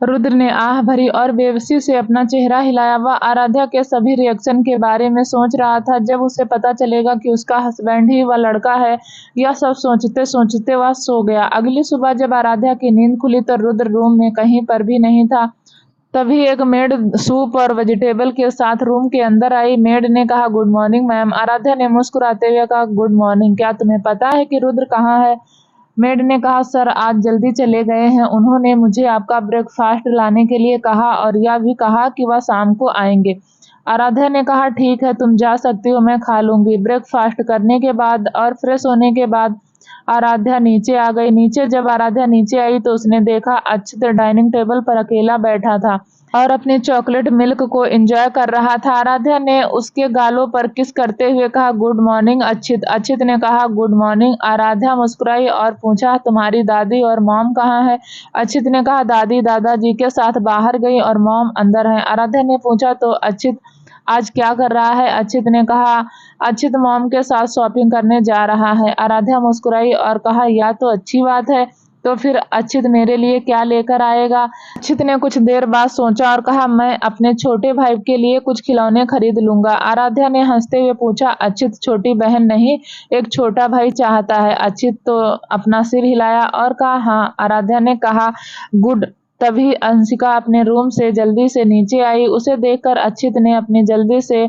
रुद्र ने आह भरी और बेबसी से अपना चेहरा हिलाया। वह आराध्या के सभी रिएक्शन के बारे में सोच रहा था। जब उसे पता चलेगा कि उसका हस्बैंड ही वह लड़का है, यह सब सोचते सोचते वह सो गया। अगली सुबह जब आराध्या की नींद खुली तो रुद्र रूम में कहीं पर भी नहीं था। तभी एक मेड सूप और वेजिटेबल के साथ रूम के अंदर आई। मेड ने कहा, गुड मॉर्निंग मैम। आराध्या ने मुस्कुराते हुए कहा, गुड मॉर्निंग, क्या तुम्हें पता है कि रुद्र कहाँ है? मेड ने कहा, सर आज जल्दी चले गए हैं, उन्होंने मुझे आपका ब्रेकफास्ट लाने के लिए कहा और यह भी कहा कि वह शाम को आएंगे। आराध्या ने कहा, ठीक है तुम जा सकती हो, मैं खा लूंगी। ब्रेकफास्ट करने के बाद और फ्रेश होने के बाद आराध्या नीचे आ गई। जब आराध्या नीचे आई तो उसने देखा अक्षित डाइनिंग टेबल पर अकेला बैठा था और अपने चॉकलेट मिल्क को एंजॉय कर रहा था। आराध्या ने उसके गालों पर किस करते हुए कहा, गुड मॉर्निंग अक्षित। अक्षित ने कहा, गुड मॉर्निंग। आराध्या मुस्कुराई और पूछा, तुम्हारी दादी और मॉम कहाँ है? अक्षित ने कहा, दादी दादाजी के साथ बाहर गई और मॉम अंदर है। आराध्या ने पूछा, तो अक्षित आज क्या कर रहा है? अक्षित ने कहा, अक्षित मॉम के साथ शॉपिंग करने जा रहा है। आराध्या मुस्कुराई और कहा, यह तो अच्छी बात है, तो फिर अक्षित मेरे लिए क्या लेकर आएगा? अक्षित ने कुछ देर बाद सोचा और कहा, मैं अपने छोटे भाई के लिए कुछ खिलौने खरीद लूंगा। आराध्या ने हंसते हुए पूछा, अक्षित छोटी बहन नहीं, एक छोटा भाई चाहता है? अक्षित तो अपना सिर हिलाया और कहा, हाँ। आराध्या ने कहा, गुड। तभी अंशिका अपने रूम से जल्दी से नीचे आई। उसे देखकर अक्षित ने अपनी जल्दी से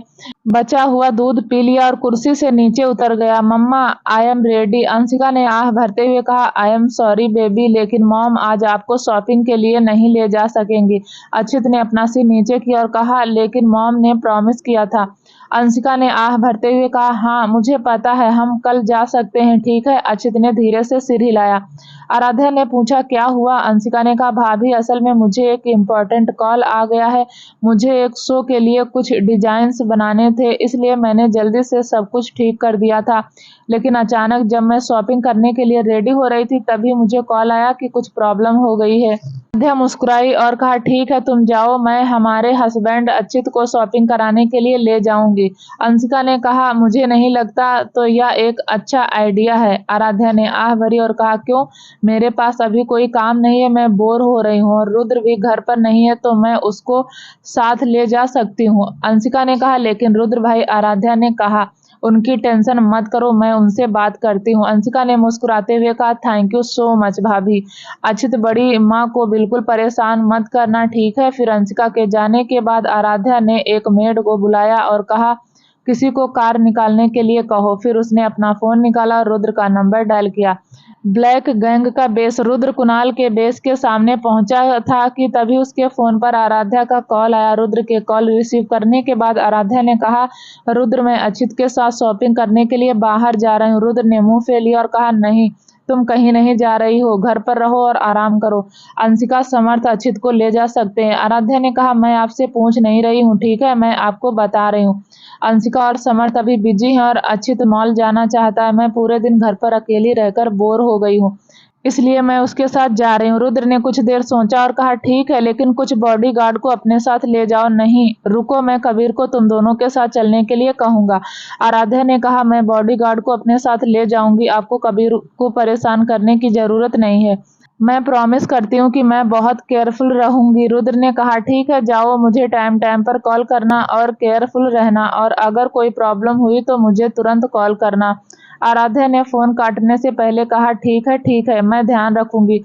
बचा हुआ दूध पी लिया और कुर्सी से नीचे उतर गया। मम्मा आई एम रेडी, अंशिका ने आह भरते हुए कहा। आई एम सॉरी बेबी, लेकिन मॉम आज आपको शॉपिंग के लिए नहीं ले जा सकेंगी। अक्षित ने अपना सिर नीचे किया और कहा, लेकिन मॉम ने प्रॉमिस किया था। अंशिका ने आह भरते हुए कहा, हाँ मुझे पता है, हम कल जा सकते हैं, ठीक है? अक्षित ने धीरे से सिर हिलाया। आराध्या ने पूछा, क्या हुआ? अंशिका ने कहा, भाभी असल में मुझे एक इम्पोर्टेंट कॉल आ गया है, मुझे एक शो के लिए कुछ डिजाइन्स बनाने थे, इसलिए मैंने जल्दी से सब कुछ ठीक कर दिया था, लेकिन अचानक जब मैं शॉपिंग करने के लिए रेडी हो रही थी तभी मुझे कॉल आया कि कुछ प्रॉब्लम हो गई है। आराध्या मुस्कुराई और कहा, ठीक है तुम जाओ, मैं हमारे हस्बैंड अक्षित को शॉपिंग कराने के लिए ले जाऊंगी। अंशिका ने कहा, मुझे नहीं लगता तो यह एक अच्छा आइडिया है। आराध्या ने आह भरी और कहा, क्यों? मेरे पास अभी कोई काम नहीं है, मैं बोर हो रही हूँ और रुद्र भी घर पर नहीं है तो मैं उसको साथ ले जा सकती हूँ। अंशिका ने कहा, लेकिन रुद्र भाई। आराध्या ने कहा, उनकी टेंशन मत करो, मैं उनसे बात करती हूँ। अंशिका ने मुस्कुराते हुए कहा, थैंक यू सो मच भाभी। अक्षित बड़ी माँ को बिल्कुल परेशान मत करना, ठीक है? फिर अंशिका के जाने के बाद आराध्या ने एक मेड को बुलाया और कहा, किसी को कार निकालने के लिए कहो। फिर उसने अपना फोन निकाला और रुद्र का नंबर डायल किया। ब्लैक गैंग का बेस रुद्र कुणाल के बेस के सामने पहुंचा था कि तभी उसके फोन पर आराध्या का कॉल आया। रुद्र के कॉल रिसीव करने के बाद आराध्या ने कहा, रुद्र मैं अक्षित के साथ शॉपिंग करने के लिए बाहर जा रही हूँ। रुद्र ने मुंह फेर लिया और कहा, नहीं तुम कहीं नहीं जा रही हो, घर पर रहो और आराम करो। अंशिका समर्थ अक्षित को ले जा सकते हैं। आराध्या ने कहा, मैं आपसे पूछ नहीं रही हूँ, ठीक है? मैं आपको बता रही हूँ। अंशिका और समर्थ अभी बिजी हैं और अक्षित मॉल जाना चाहता है, मैं पूरे दिन घर पर अकेली रहकर बोर हो गई हूँ। इसलिए मैं उसके साथ जा रही हूँ। रुद्र ने कुछ देर सोचा और कहा ठीक है, लेकिन कुछ बॉडीगार्ड को अपने साथ ले जाओ। नहीं रुको, मैं कबीर को तुम दोनों के साथ चलने के लिए कहूंगा। आराध्या ने कहा मैं बॉडीगार्ड को अपने साथ ले जाऊंगी, आपको कबीर को परेशान करने की जरूरत नहीं है। मैं प्रॉमिस करती हूँ कि मैं बहुत केयरफुल रहूंगी। रुद्र ने कहा ठीक है जाओ, मुझे टाइम टाइम पर कॉल करना और केयरफुल रहना, और अगर कोई प्रॉब्लम हुई तो मुझे तुरंत कॉल करना। आराध्या ने फोन काटने से पहले कहा ठीक है मैं ध्यान रखूंगी।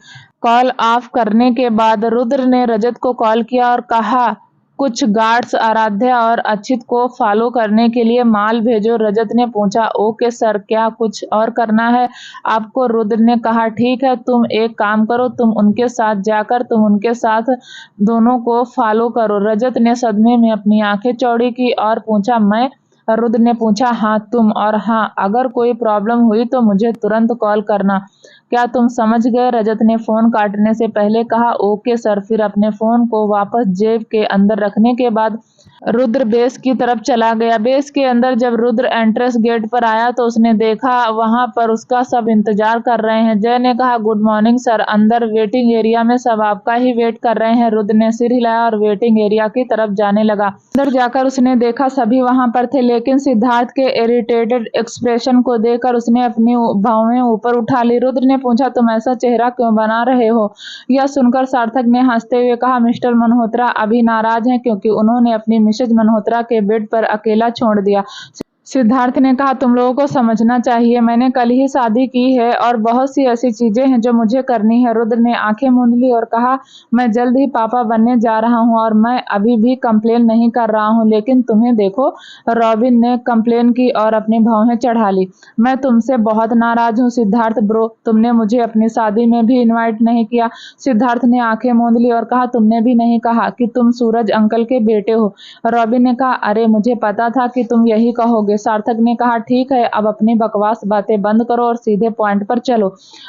कॉल ऑफ करने के बाद रुद्र ने रजत को कॉल किया और कहा कुछ गार्ड्स आराध्या और अक्षित को फॉलो करने के लिए माल भेजो। रजत ने पूछा ओके सर, क्या कुछ और करना है आपको? रुद्र ने कहा ठीक है, तुम एक काम करो, तुम उनके साथ जाकर तुम उनके साथ दोनों को फॉलो करो। रजत ने सदमे में अपनी आंखें चौड़ी की और पूछा मैं? रुद्र ने पूछा हाँ तुम, और हाँ अगर कोई प्रॉब्लम हुई तो मुझे तुरंत कॉल करना। क्या तुम समझ गए? रजत ने फोन काटने से पहले कहा ओके सर। फिर अपने फोन को वापस जेब के अंदर रखने के बाद रुद्र बेस की तरफ चला गया। बेस के अंदर जब रुद्र एंट्रेंस गेट पर आया तो उसने देखा वहां पर उसका सब इंतजार कर रहे हैं। जय ने कहा गुड मॉर्निंग सर, अंदर वेटिंग एरिया में सब आपका ही वेट कर रहे हैं। रुद्र ने सिर हिलाया और वेटिंग एरिया की तरफ जाने लगा। अंदर जाकर उसने देखा सभी वहां पर थे, लेकिन सिद्धार्थ के इरिटेटेड एक्सप्रेशन को देखकर उसने अपनी भौहें ऊपर उठा ली। रुद्र ने पूछा तुम ऐसा चेहरा क्यों बना रहे हो? यह सुनकर सार्थक ने हंसते हुए कहा मिस्टर मल्होत्रा अभी नाराज हैं क्योंकि उन्होंने अपनी मिसेज मल्होत्रा के बेड पर अकेला छोड़ दिया। सिद्धार्थ ने कहा तुम लोगों को समझना चाहिए, मैंने कल ही शादी की है और बहुत सी ऐसी चीजें हैं जो मुझे करनी है। रुद्र ने आंखें मूंद ली और कहा मैं जल्द ही पापा बनने जा रहा हूं और मैं अभी भी कंप्लेन नहीं कर रहा हूं, लेकिन तुम्हें देखो। रॉबिन ने कंप्लेन की और अपनी भौहें चढ़ा ली। मैं तुमसे बहुत नाराज हूं सिद्धार्थ ब्रो, तुमने मुझे अपनी शादी में भी इन्वाइट नहीं किया। सिद्धार्थ ने आंखें मूंद ली और कहा तुमने भी नहीं कहा कि तुम सूरज अंकल के बेटे हो। रॉबिन ने कहा अरे मुझे पता था कि तुम यही कहोगे। सार्थक ने कहा ठीक है, अब अपनी बकवास बातें बंद करो और सीधे पॉइंट पर चलो।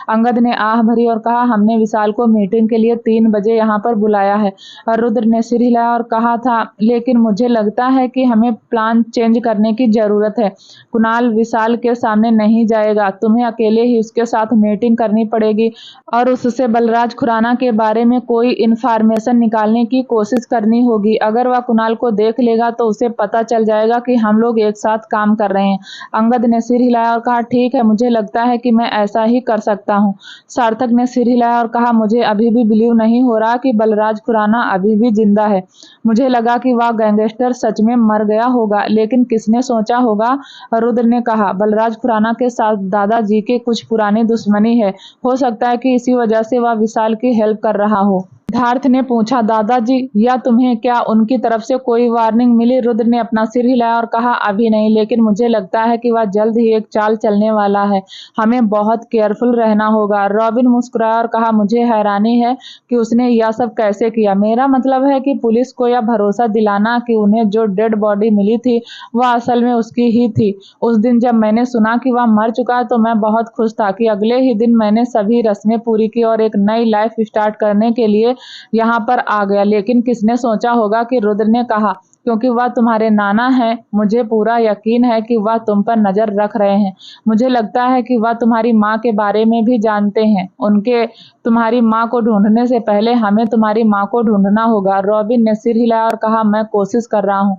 अंगद ने आह भरी और कहा हमने विशाल को मीटिंग के लिए 3 बजे यहाँ पर बुलाया है। रुद्र ने सिर हिलाया और कहा था लेकिन मुझे लगता है कि हमें प्लान चेंज करने की जरूरत है। कुणाल विशाल के सामने नहीं जाएगा, तुम्हें अकेले ही उसके साथ मीटिंग करनी पड़ेगी और उससे बलराज खुराना के बारे में कोई इन्फॉर्मेशन निकालने की कोशिश करनी होगी। अगर वह कुणाल को देख लेगा तो उसे पता चल जाएगा कि हम लोग एक साथ काम कर रहे हैं। अंगद ने सिर हिलाया और कहा ठीक है, मुझे लगता है कि मैं ऐसा ही कर सकता हूँ। सार्थक ने सिर हिलाया और कहा मुझे अभी भी बिलीव नहीं हो रहा कि बलराज खुराना अभी भी जिंदा है। मुझे लगा कि वह गैंगस्टर सच में मर गया होगा, लेकिन किसने सोचा होगा? रुद्र ने कहा बलराज खुराना के साथ दादाजी के कुछ पुरानी दुश्मनी है, हो सकता है कि इसी वजह से वह विशाल की हेल्प कर रहा हो। सिद्धार्थ ने पूछा दादाजी या तुम्हें क्या उनकी तरफ से कोई वार्निंग मिली? रुद्र ने अपना सिर हिलाया और कहा अभी नहीं, लेकिन मुझे लगता है कि वह जल्द ही एक चाल चलने वाला है, हमें बहुत केयरफुल रहना होगा। रॉबिन मुस्कुराया और कहा मुझे हैरानी है कि उसने यह सब कैसे किया। मेरा मतलब है कि पुलिस को यह भरोसा दिलाना कि उन्हें जो डेड बॉडी मिली थी वह असल में उसकी ही थी। उस दिन जब मैंने सुना कि वह मर चुका है तो मैं बहुत खुश था कि अगले ही दिन मैंने सभी रस्में पूरी की और एक नई लाइफ स्टार्ट करने के लिए यहाँ पर आ गया। लेकिन किसने सोचा होगा कि रुद्र ने कहा क्योंकि वह तुम्हारे नाना है, मुझे पूरा यकीन है कि वह तुम पर नजर रख रहे हैं। मुझे लगता है कि वह तुम्हारी माँ के बारे में भी जानते हैं। उनके तुम्हारी माँ को ढूंढने से पहले हमें तुम्हारी माँ को ढूंढना होगा। रॉबिन ने सिर हिलाया और कहा मैं कोशिश कर रहा हूँ।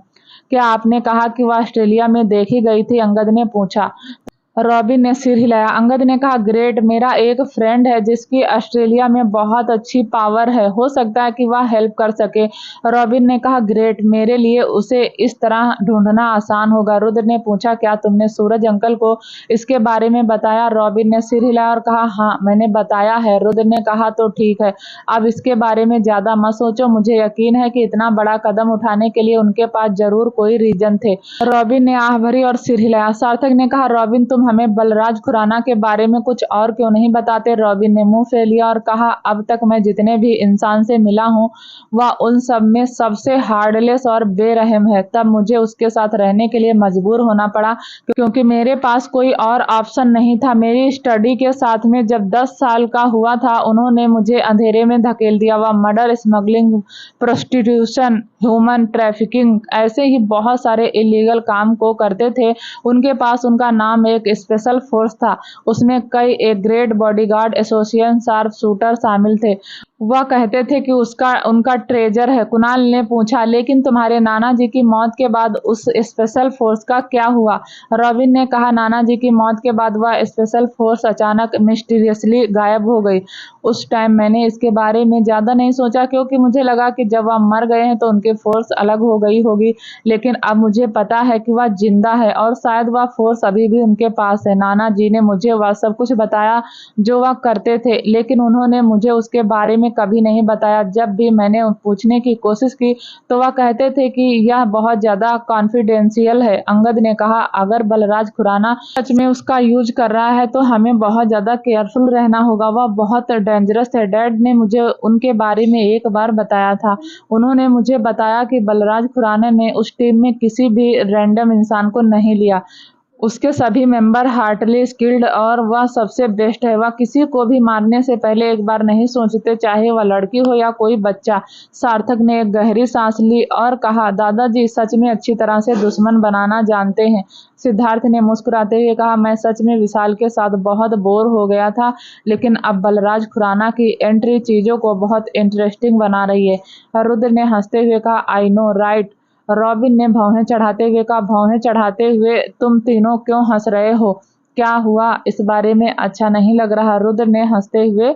क्या आपने कहा कि वह ऑस्ट्रेलिया में देखी गई थी? अंगद ने पूछा। रॉबिन ने सिर हिलाया। अंगद ने कहा ग्रेट, मेरा एक फ्रेंड है जिसकी ऑस्ट्रेलिया में बहुत अच्छी पावर है, हो सकता है कि वह हेल्प कर सके। रॉबिन ने कहा ग्रेट, मेरे लिए उसे इस तरह ढूंढना आसान होगा। रुद्र ने पूछा क्या तुमने सूरज अंकल को इसके बारे में बताया? रॉबिन ने सिर हिलाया और कहा हाँ मैंने बताया है। रुद्र ने कहा तो ठीक है, अब इसके बारे में ज्यादा मत सोचो, मुझे यकीन है कि इतना बड़ा कदम उठाने के लिए उनके पास जरूर कोई रीजन थे। रॉबिन ने आह भरी और सिर हिलाया। सार्थक ने कहा रॉबिन तुम हमें बलराज खुराना के बारे में कुछ और क्यों नहीं बताते? रॉबिन ने मुंह फेर लिया और कहा अब तक मैं जितने भी इंसान से मिला हूँ वह उन सब में सबसे हार्डलेस और बेरहम है। तब मुझे उसके साथ रहने के लिए मजबूर होना पड़ा क्योंकि मेरे पास कोई और ऑप्शन नहीं था। मेरी स्टडी के साथ में जब 10 साल का हुआ था उन्होंने मुझे अंधेरे में धकेल दिया। वह murder, smuggling, prostitution, human trafficking, ऐसे ही बहुत सारे इलीगल काम को करते थे। उनके पास उनका नाम एक स्पेशल फोर्स था। उसमें कई एक great bodyguard association sharp shooter शामिल थे। वह कहते थे कि उसका उनका ट्रेजर है। कुणाल ने पूछा, लेकिन तुम्हारे नाना जी की मौत के बाद उस स्पेशल फोर्स का क्या हुआ? रॉबिन ने कहा, नाना जी की मौत के बाद वह स्पेशल फोर्स अचानक मिस्टीरियसली गायब हो गई। उस टाइम मैंने इसके बारे में ज़्यादा नहीं सोचा, क्योंकि मुझे लगा कि जब वह मर गए हैं तो उनकी फोर्स अलग हो गई होगी। लेकिन अब मुझे पता है कि वह जिंदा है और शायद वह फोर्स अभी भी उनके पास है। नाना जी ने मुझे वह सब कुछ बताया जो वह करते थे, लेकिन उन्होंने मुझे उसके बारे में कभी नहीं बताया। जब भी मैंने पूछने की कोशिश की तो वह कहते थे कि यह बहुत ज़्यादा कॉन्फिडेंशियल है। अंगद ने कहा, अगर बलराज खुराना सच में उसका यूज कर रहा है तो हमें बहुत ज़्यादा केयरफुल रहना होगा। वह बहुत डेंजरस है। डैड ने मुझे उनके बारे में एक बार बताया था। उन्होंने मुझे बताया कि बलराज खुराना ने उस टीम में किसी भी रैंडम इंसान को नहीं लिया। उसके सभी मेंबर हार्टली स्किल्ड और वह सबसे बेस्ट है। वह किसी को भी मारने से पहले एक बार नहीं सोचते, चाहे वह लड़की हो या कोई बच्चा। सार्थक ने एक गहरी सांस ली और कहा, दादाजी सच में अच्छी तरह से दुश्मन बनाना जानते हैं। सिद्धार्थ ने मुस्कुराते हुए कहा, मैं सच में विशाल के साथ बहुत बोर हो गया था, लेकिन अब बलराज खुराना की एंट्री चीज़ों को बहुत इंटरेस्टिंग बना रही है। रुद्र ने हंसते हुए कहा, आई नो राइट। रॉबिन ने भौहें चढ़ाते हुए कहा, भौहें चढ़ाते हुए तुम तीनों क्यों हंस रहे हो? क्या हुआ? इस बारे में अच्छा नहीं लग रहा? रुद्र ने हंसते हुए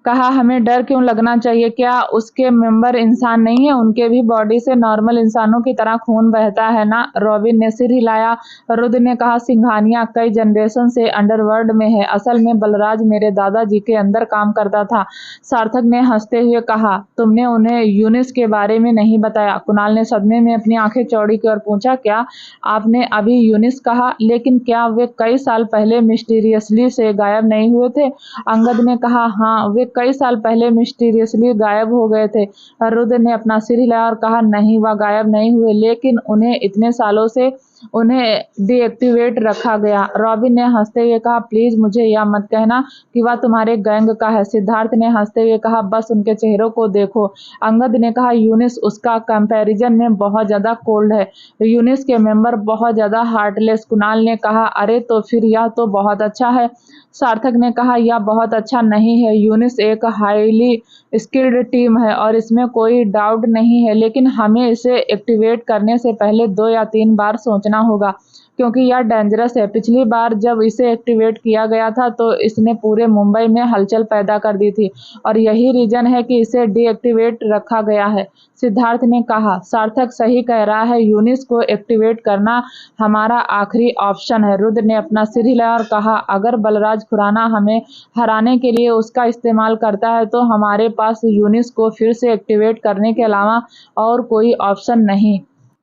कहा, हमें डर क्यों लगना चाहिए? क्या उसके मेंबर इंसान नहीं है? उनके भी बॉडी से नॉर्मल इंसानों की तरह खून बहता है ना? रॉबिन ने सिर हिलाया। रुद्र ने कहा, सिंघानिया कई जनरेशन से अंडरवर्ल्ड में है। असल में बलराज मेरे दादाजी के अंदर काम करता था। सार्थक ने हंसते हुए कहा, तुमने उन्हें यूनिस के बारे में नहीं बताया? कुणाल ने सदमे में अपनी आंखें चौड़ी की और पूछा, क्या आपने अभी यूनिस कहा? लेकिन क्या वे कई साल पहले मिस्टीरियसली से गायब नहीं हुए थे? अंगद ने कहा, हाँ, वे कई साल पहले मिस्टीरियसली गायब हो गए थे। रुद्र ने अपना सिर हिलाया और कहा, नहीं, वह गायब नहीं हुए, लेकिन उन्हें इतने सालों से उन्हें डीएक्टिवेट रखा गया। रॉबिन ने हंसते हुए कहा, प्लीज मुझे यह मत कहना कि वह तुम्हारे गैंग का है। सिद्धार्थ ने हंसते हुए कहा, बस उनके चेहरों को देखो। अंगद ने कहा, यूनिस उसका कंपैरिजन में बहुत ज्यादा कोल्ड है। यूनिस के मेंबर बहुत ज्यादा हार्टलेस। कुणाल ने कहा, अरे तो फिर यह तो बहुत अच्छा है। सार्थक ने कहा, यह बहुत अच्छा नहीं है। यूनिस एक हाईली स्किल्ड टीम है और इसमें कोई डाउट नहीं है, लेकिन हमें इसे एक्टिवेट करने से पहले 2 या 3 बार सोचना होगा, क्योंकि यह डेंजरस है। पिछली बार जब इसे एक्टिवेट किया गया था तो इसने पूरे मुंबई में हलचल पैदा कर दी थी, और यही रीजन है कि इसे डीएक्टिवेट रखा गया है। सिद्धार्थ ने कहा, सार्थक सही कह रहा है, यूनिस को एक्टिवेट करना हमारा आखिरी ऑप्शन है। रुद्र ने अपना सिर हिलाया और कहा, अगर बलराज खुराना हमें हराने के लिए उसका इस्तेमाल करता है तो हमारे पास यूनिस को फिर से एक्टिवेट करने के अलावा और कोई ऑप्शन नहीं।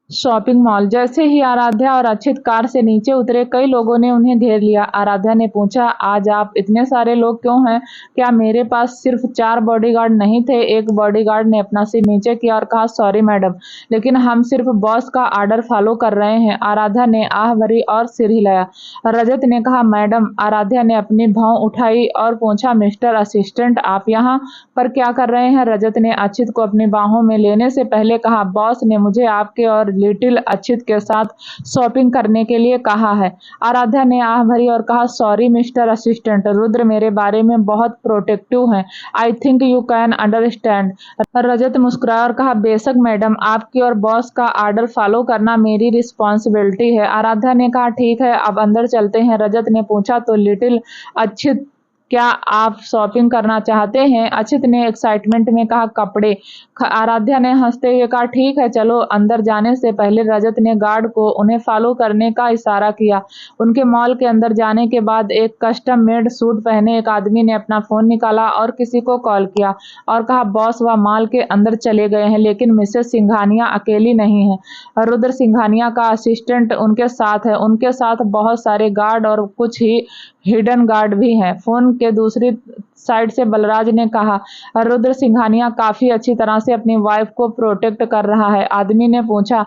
Shopping mall. जैसे ही आराध्या और अक्षित कार से नीचे उतरे, कई लोगों ने उन्हें घेर लिया। आराध्या ने पूछा, आज आप इतने सारे लोग क्यों हैं? क्या मेरे पास सिर्फ 4 बॉडीगार्ड नहीं थे? एक बॉडीगार्ड ने अपना सिर नीचे किया और कहा, सॉरी मैडम, लेकिन हम सिर्फ बॉस का आर्डर फॉलो कर रहे हैं। आराध्या ने आह भरी और सिर हिलाया। रजत ने कहा, मैडम। आराध्या ने अपनी भौं उठाई और पूछा, मिस्टर असिस्टेंट, आप यहाँ पर क्या कर रहे हैं? रजत ने अक्षित को अपनी बाहों में लेने से पहले कहा, बॉस ने मुझे आपके और लिटिल अक्षित के साथ शॉपिंग करने के लिए कहा है। आराध्या ने आह भरी और कहा, सॉरी मिस्टर असिस्टेंट, रुद्र मेरे बारे में बहुत प्रोटेक्टिव हैं। I think you can understand. Rajat मुस्कुराया और कहा, बेशक मैडम, आपकी और बॉस का आर्डर फॉलो करना मेरी रिस्पॉन्सिबिलिटी है। आराध्या ने कहा, ठीक है, अब अंदर चलते हैं। रजत ने पूछा, तो लिटिल अक्षित, क्या आप शॉपिंग करना चाहते हैं? अक्षित ने एक्साइटमेंट में कहा, कपड़े। आराध्या ने हंसते हुए कहा, ठीक है, चलो। अंदर जाने से पहले रजत ने गार्ड को उन्हें फॉलो करने का इशारा किया। उनके मॉल के अंदर जाने के बाद एक कस्टम मेड सूट पहने एक आदमी ने अपना फोन निकाला और किसी को कॉल किया और कहा, बॉस, वह मॉल के अंदर चले गए हैं, लेकिन मिसेस सिंघानिया अकेली नहीं है। रुद्र सिंघानिया का असिस्टेंट उनके साथ है। उनके साथ बहुत सारे गार्ड और कुछ ही हिडन गार्ड भी हैं। फोन के दूसरी साइड से बलराज ने कहा, रुद्र सिंघानिया काफी अच्छी तरह से अपनी वाइफ को प्रोटेक्ट कर रहा है। आदमी ने पूछा,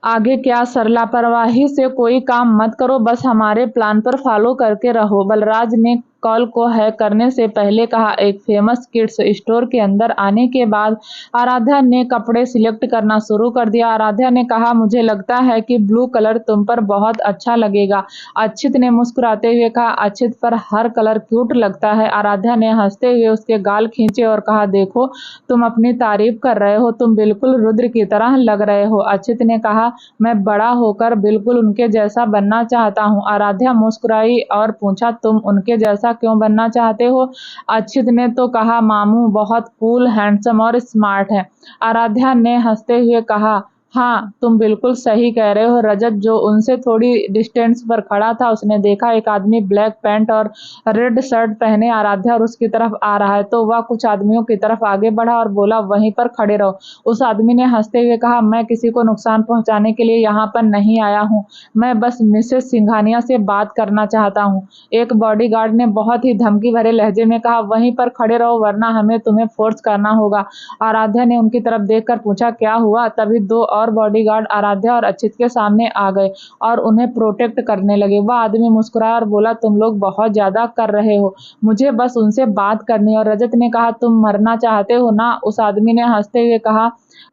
आगे क्या सर? लापरवाही से कोई काम मत करो, बस हमारे प्लान पर फॉलो करके रहो। बलराज ने कॉल को हैक करने से पहले कहा। एक फेमस किड्स स्टोर के अंदर आने के बाद आराध्या ने कपड़े सिलेक्ट करना शुरू कर दिया। आराध्या ने कहा, मुझे लगता है कि ब्लू कलर तुम पर बहुत अच्छा लगेगा। अक्षित ने मुस्कुराते हुए कहा, अक्षित पर हर कलर क्यूट लगता है। आराध्या ने हंसते हुए उसके गाल खींचे और कहा, देखो तुम अपनी तारीफ कर रहे हो, तुम बिल्कुल रुद्र की तरह लग रहे हो। अक्षित ने कहा, मैं बड़ा होकर बिल्कुल उनके जैसा बनना चाहता हूँ। आराध्या मुस्कुराई और पूछा, तुम उनके जैसा क्यों बनना चाहते हो? अक्षित ने तो कहा, मामू बहुत कूल, हैंडसम और स्मार्ट है। आराध्या ने हंसते हुए कहा, हाँ तुम बिल्कुल सही कह रहे हो। रजत जो उनसे थोड़ी डिस्टेंस पर खड़ा था, उसने देखा एक आदमी ब्लैक पैंट और रेड शर्ट पहने आराध्या और उसकी तरफ आ रहा है, तो वह कुछ आदमियों की तरफ आगे बढ़ा और बोला, वहीं पर खड़े रहो। उस आदमी ने हंसते हुए कहा, मैं किसी को नुकसान पहुंचाने के लिए यहाँ पर नहीं आया हूँ, मैं बस मिसेस सिंघानिया से बात करना चाहता हूँ। एक बॉडीगार्ड ने बहुत ही धमकी भरे लहजे में कहा, वहीं पर खड़े रहो वरना हमें तुम्हें फोर्स करना होगा। आराध्या ने उनकी तरफ देखकर पूछा, क्या हुआ? तभी दो और बॉडीगार्ड आराध्या और अक्षित के सामने आ गए और उन्हें प्रोटेक्ट करने लगे। वह आदमी मुस्कुराया और बोला, तुम लोग बहुत ज्यादा कर रहे हो, मुझे बस उनसे बात करनी है। और रजत ने कहा, तुम मरना चाहते हो ना? उस आदमी ने हंसते हुए कहा,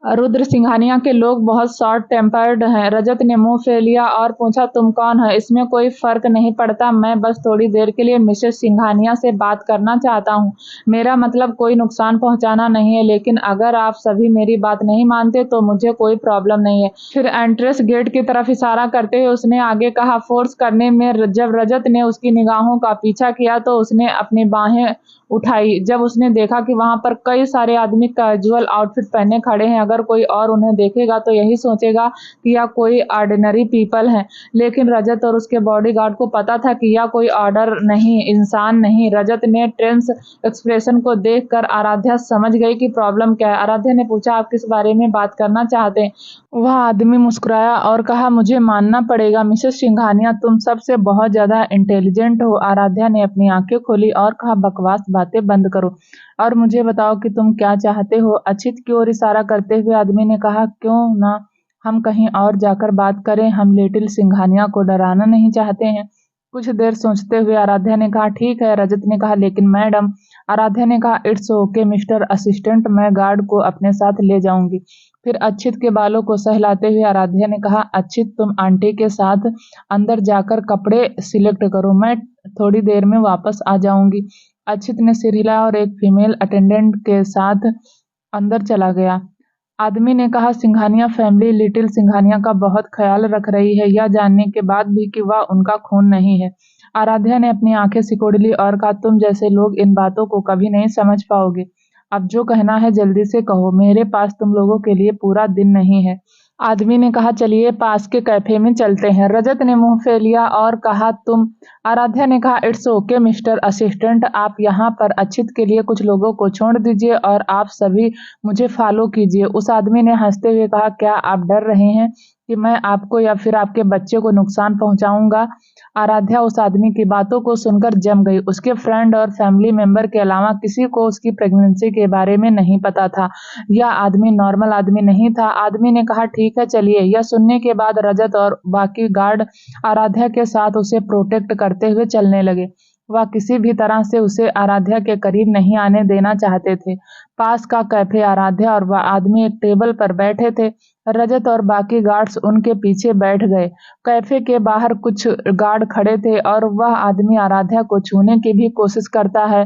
रुद्र सिंघानिया के लोग बहुत शॉर्ट टेम्पर्ड हैं। रजत ने मुंह फेर लिया और पूछा, तुम कौन है? इसमें कोई फर्क नहीं पड़ता, मैं बस थोड़ी देर के लिए मिसेस सिंघानिया से बात करना चाहता हूँ। मेरा मतलब कोई नुकसान पहुंचाना नहीं है, लेकिन अगर आप सभी मेरी बात नहीं मानते तो मुझे कोई प्रॉब्लम नहीं है। फिर एंट्रेंस गेट की तरफ इशारा करते हुए उसने आगे कहा। फोर्स करने में जब रजत ने उसकी निगाहों का पीछा किया तो उसने अपनी बाहें उठाई। जब उसने देखा कि वहां पर कई सारे आदमी कैजुअल आउटफिट पहने खड़े हैं, अगर कोई और उन्हें देखेगा तो यही सोचेगा कि यह कोई ऑर्डिनरी पीपल है, लेकिन रजत और उसके बॉडीगार्ड को पता था कि यह कोई ऑर्डर नहीं, इंसान नहीं। रजत ने टेंस एक्सप्रेशन को देखकर आराध्या समझ गई कि प्रॉब्लम क्या है। आराध्या ने पूछा, आप किस बारे में बात करना चाहते हैं? वह आदमी मुस्कुराया और कहा, मुझे मानना पड़ेगा मिसेस सिंघानिया, तुम सबसे बहुत ज्यादा इंटेलिजेंट हो। आराध्या ने अपनी आंखें खोली और कहा, बकवास बातें बंद करो और मुझे बताओ कि तुम क्या चाहते हो। अक्षित की ओर इशारा करते हुए आदमी ने कहा, क्यों ना हम कहीं और जाकर बात करें, हम लिटिल सिंघानिया को डराना नहीं चाहते हैं। कुछ देर सोचते हुए आराध्या ने कहा, ठीक है। रजत ने कहा, लेकिन मैडम। आराध्या ने कहा, इट्स ओके मिस्टर असिस्टेंट, मैं गार्ड को अपने साथ ले जाऊंगी। फिर अक्षित के बालों को सहलाते हुए आराध्या ने कहा, अक्षित तुम आंटी के साथ अंदर जाकर कपड़े सिलेक्ट करो, मैं थोड़ी देर में वापस आ जाऊंगी। अक्षित ने सिर हिलाया और एक फीमेल अटेंडेंट के साथ अंदर चला गया। आदमी ने कहा, सिंघानिया फैमिली लिटिल सिंघानिया का बहुत ख्याल रख रही है, यह जानने के बाद भी कि वह उनका खून नहीं है। आराध्या ने अपनी आंखें सिकोड़ ली और कहा, तुम जैसे लोग इन बातों को कभी नहीं समझ पाओगे। अब जो कहना है जल्दी से कहो, मेरे पास तुम लोगों के लिए पूरा दिन नहीं है। आदमी ने कहा, चलिए पास के कैफे में चलते हैं। रजत ने मुंह फेर लिया और कहा, तुम? आराध्या ने कहा, इट्स ओके मिस्टर असिस्टेंट, आप यहाँ पर अक्षित के लिए कुछ लोगों को छोड़ दीजिए और आप सभी मुझे फॉलो कीजिए। उस आदमी ने हंसते हुए कहा, क्या आप डर रहे हैं कि मैं आपको या फिर आपके बच्चे को नुकसान पहुंचाऊंगा? आराध्या उस आदमी की बातों को सुनकर जम गई। उसके फ्रेंड और फैमिली मेंबर के अलावा किसी को उसकी प्रेगनेंसी के बारे में नहीं पता था। यह आदमी नॉर्मल आदमी नहीं था। आदमी ने कहा, ठीक है चलिए। यह सुनने के बाद रजत और बाकी गार्ड आराध्या के साथ उसे प्रोटेक्ट करते हुए चलने लगे। वह किसी भी तरह से उसे आराध्या के करीब नहीं आने देना चाहते थे। पास का कैफे आराध्या और वह आदमी एक टेबल पर बैठे थे। रजत और बाकी गार्ड्स उनके पीछे बैठ गए। कैफे के बाहर कुछ गार्ड खड़े थे और वह आदमी आराध्या को छूने की भी कोशिश करता है,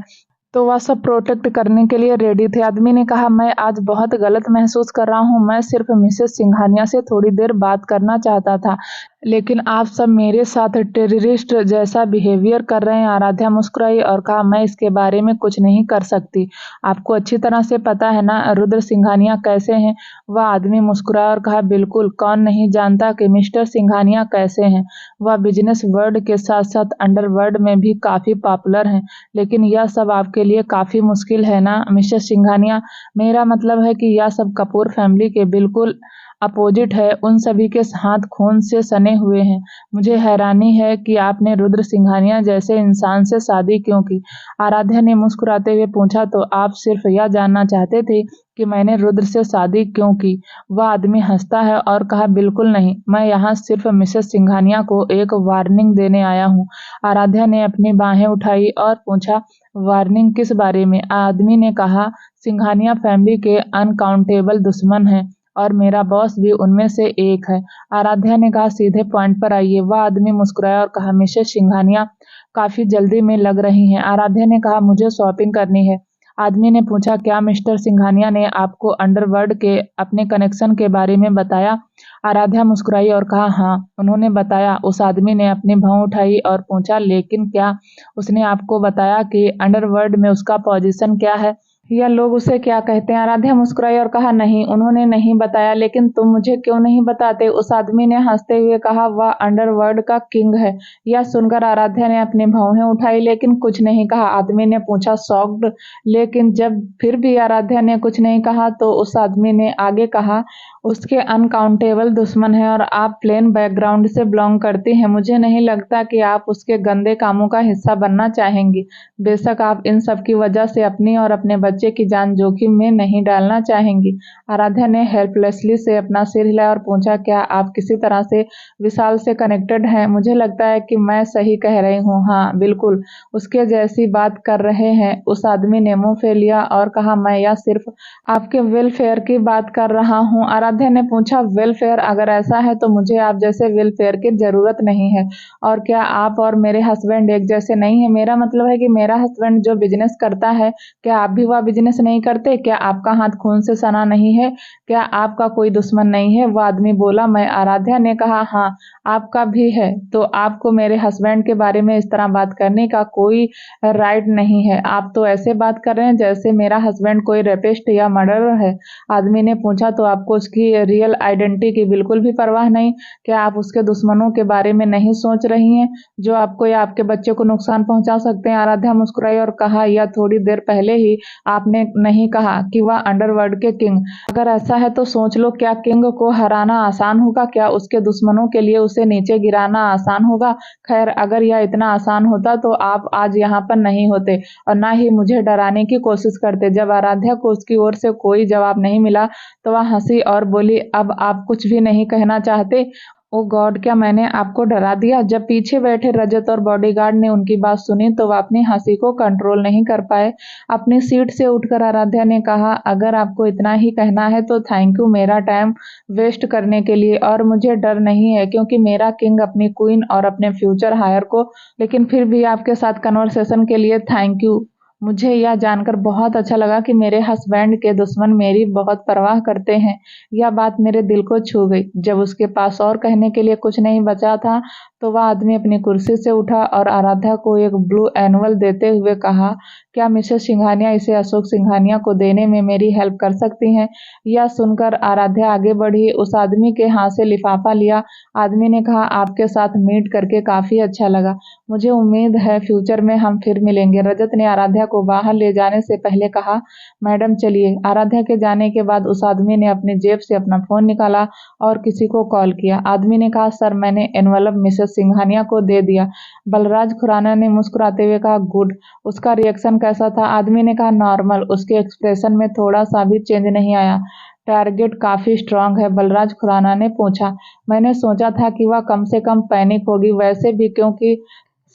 तो वह सब प्रोटेक्ट करने के लिए रेडी थे। आदमी ने कहा, मैं आज बहुत गलत महसूस कर रहा हूँ, मैं सिर्फ मिसेस सिंघानिया से थोड़ी देर बात करना चाहता था, लेकिन आप सब मेरे साथ टेररिस्ट जैसा बिहेवियर कर रहे हैं। आराध्या मुस्कुराई और कहा, मैं इसके बारे में कुछ नहीं कर सकती, आपको अच्छी तरह से पता है ना रुद्र सिंघानिया कैसे हैं? वह आदमी मुस्कुराया और कहा, बिल्कुल, कौन नहीं जानता कि मिस्टर सिंघानिया कैसे हैं। वह बिजनेस वर्ल्ड के साथ साथ अंडरवर्ल्ड में भी काफी पॉपुलर हैं, लेकिन यह सब आपके लिए काफी मुश्किल है ना मिस्टर सिंघानिया? मेरा मतलब है कि यह सब कपूर फैमिली के बिल्कुल अपोजिट है, उन सभी के हाथ खून से सने हुए हैं। मुझे हैरानी है कि आपने रुद्र सिंघानिया जैसे इंसान से शादी क्यों की? आराध्या ने मुस्कुराते हुए पूछा, तो आप सिर्फ यह जानना चाहते थे कि मैंने रुद्र से शादी क्यों की? वह आदमी हंसता है और कहा, बिल्कुल नहीं, मैं यहाँ सिर्फ मिसेस सिंघानिया को एक वार्निंग देने आया हूँ। आराध्या ने अपनी बाहें उठाई और पूछा, वार्निंग किस बारे में? आदमी ने कहा, सिंघानिया फैमिली के अनकाउंटेबल दुश्मन हैं और मेरा बॉस भी उनमें से एक है। आराध्या ने कहा, सीधे पॉइंट पर आइए। वह आदमी मुस्कुराया और कहा, मिसेस सिंघानिया काफी जल्दी में लग रही हैं। आराध्या ने कहा, मुझे शॉपिंग करनी है। आदमी ने पूछा, क्या मिस्टर सिंघानिया ने आपको अंडरवर्ल्ड के अपने कनेक्शन के बारे में बताया? आराध्या मुस्कुराई और कहा, हाँ, उन्होंने बताया। उस आदमी ने अपनी भौं उठाई और पूछा, लेकिन क्या उसने आपको बताया कि अंडरवर्ल्ड में उसका पोजीशन क्या है या लोग उसे क्या कहते हैं? आराध्या मुस्कुराई और कहा, नहीं, उन्होंने नहीं बताया। लेकिन तुम मुझे क्यों नहीं बताते? उस आदमी ने हंसते हुए कहा, वह अंडरवर्ल्ड का किंग है। यह सुनकर आराध्या ने अपनी भौहें उठाई लेकिन कुछ नहीं कहा। आदमी ने पूछा, शॉक्ड? लेकिन जब फिर भी आराध्या ने कुछ नहीं कहा तो उस आदमी ने आगे कहा, उसके अनकाउंटेबल दुश्मन हैं और आप प्लेन बैकग्राउंड से बिलोंग करती हैं। मुझे नहीं लगता कि आप उसके गंदे कामों का हिस्सा बनना चाहेंगी। बेशक आप इन सब की वजह से अपनी और अपने बच्चे की जान जोखिम में नहीं डालना चाहेंगी। आराध्या ने हेल्पलेसली से अपना सिर हिलाया और पूछा, क्या आप किसी तरह से विशाल से कनेक्टेड हैं? मुझे लगता है कि मैं सही कह रही हूँ। हाँ, बिल्कुल, उसके जैसी बात कर रहे हैं। उस आदमी ने मुंह फेर लिया और कहा, मैं यह सिर्फ आपके वेलफेयर की बात कर रहा हूँ। आराध्या ने पूछा, वेलफेयर? अगर ऐसा है तो मुझे आप जैसे वेलफेयर की जरूरत नहीं है। और क्या आप और मेरे हस्बैंड एक जैसे नहीं है? मेरा मतलब है कि मेरा हस्बैंड जो बिजनेस करता है, क्या आप भी वह बिजनेस नहीं करते? क्या आपका हाथ खून से सना नहीं है? क्या आपका कोई दुश्मन नहीं है? वह आदमी बोला, मैं। आराध्या ने कहा, हाँ, आपका भी है। तो आपको मेरे हस्बैंड के बारे में इस तरह बात करने का कोई राइट नहीं है। आप तो ऐसे बात कर रहे हैं जैसे मेरा हस्बैंड कोई रेपिस्ट या मर्डरर है। आदमी ने पूछा, तो आपको उसकी रियल आइडेंटिटी की बिल्कुल भी परवाह नहीं? क्या आप उसके दुश्मनों के बारे में नहीं सोच रही हैं जो आपको या आपके बच्चे को नुकसान पहुंचा सकते हैं? आराध्या मुस्कुराई और कहा, यह थोड़ी देर पहले ही आपने नहीं कहा कि वह अंडरवर्ल्ड के किंग? अगर ऐसा है तो सोच लो, क्या किंग को हराना आसान होगा? क्या उसके दुश्मनों के लिए उसे नीचे गिराना आसान होगा? खैर, अगर यह इतना आसान होता तो आप आज यहाँ पर नहीं होते और ना ही मुझे डराने की कोशिश करते। जब आराध्या को उसकी ओर से कोई जवाब नहीं मिला तो वह हंसी और बोली, अब आप कुछ भी नहीं कहना चाहते? ओ गॉड, क्या मैंने आपको डरा दिया? जब पीछे बैठे रजत और बॉडीगार्ड ने उनकी बात सुनी तो वह अपनी हंसी को कंट्रोल नहीं कर पाए। अपनी सीट से उठकर आराध्या ने कहा, अगर आपको इतना ही कहना है तो थैंक यू मेरा टाइम वेस्ट करने के लिए। और मुझे डर नहीं है क्योंकि मेरा किंग अपनी क्वीन और अपने फ्यूचर हायर को। लेकिन फिर भी आपके साथ कन्वर्सेशन के लिए थैंक यू। मुझे यह जानकर बहुत अच्छा लगा कि मेरे हस्बैंड के दुश्मन मेरी बहुत परवाह करते हैं। यह बात मेरे दिल को छू गई। जब उसके पास और कहने के लिए कुछ नहीं बचा था तो वह आदमी अपनी कुर्सी से उठा और आराध्या को एक ब्लू एनवल देते हुए कहा, क्या मिसेस सिंघानिया इसे अशोक सिंघानिया को देने में मेरी हेल्प कर सकती हैं? यह सुनकर आराध्या आगे बढ़ी, उस आदमी के हाथ से लिफाफा लिया। आदमी ने कहा, आपके साथ मीट करके काफी अच्छा लगा। मुझे उम्मीद है फ्यूचर में हम फिर मिलेंगे। रजत ने आराध्या को बाहर ले जाने से पहले कहा, मैडम चलिए। आराध्या के जाने के बाद उस आदमी ने अपनी जेब से अपना फोन निकाला और किसी को कॉल किया। आदमी ने कहा, सर, मैंने एनवलप मिसेस सिंघानिया को दे दिया। बलराज खुराना ने मुस्कुराते हुए कहा, गुड। उसका रिएक्शन कैसा था? आदमी ने कहा, नॉर्मल। उसके एक्सप्रेशन में थोड़ा सा भी चेंज नहीं आया। टारगेट काफी स्ट्रांग है? बलराज खुराना ने पूछा। मैंने सोचा था कि वह कम से कम पैनिक होगी। वैसे भी क्योंकि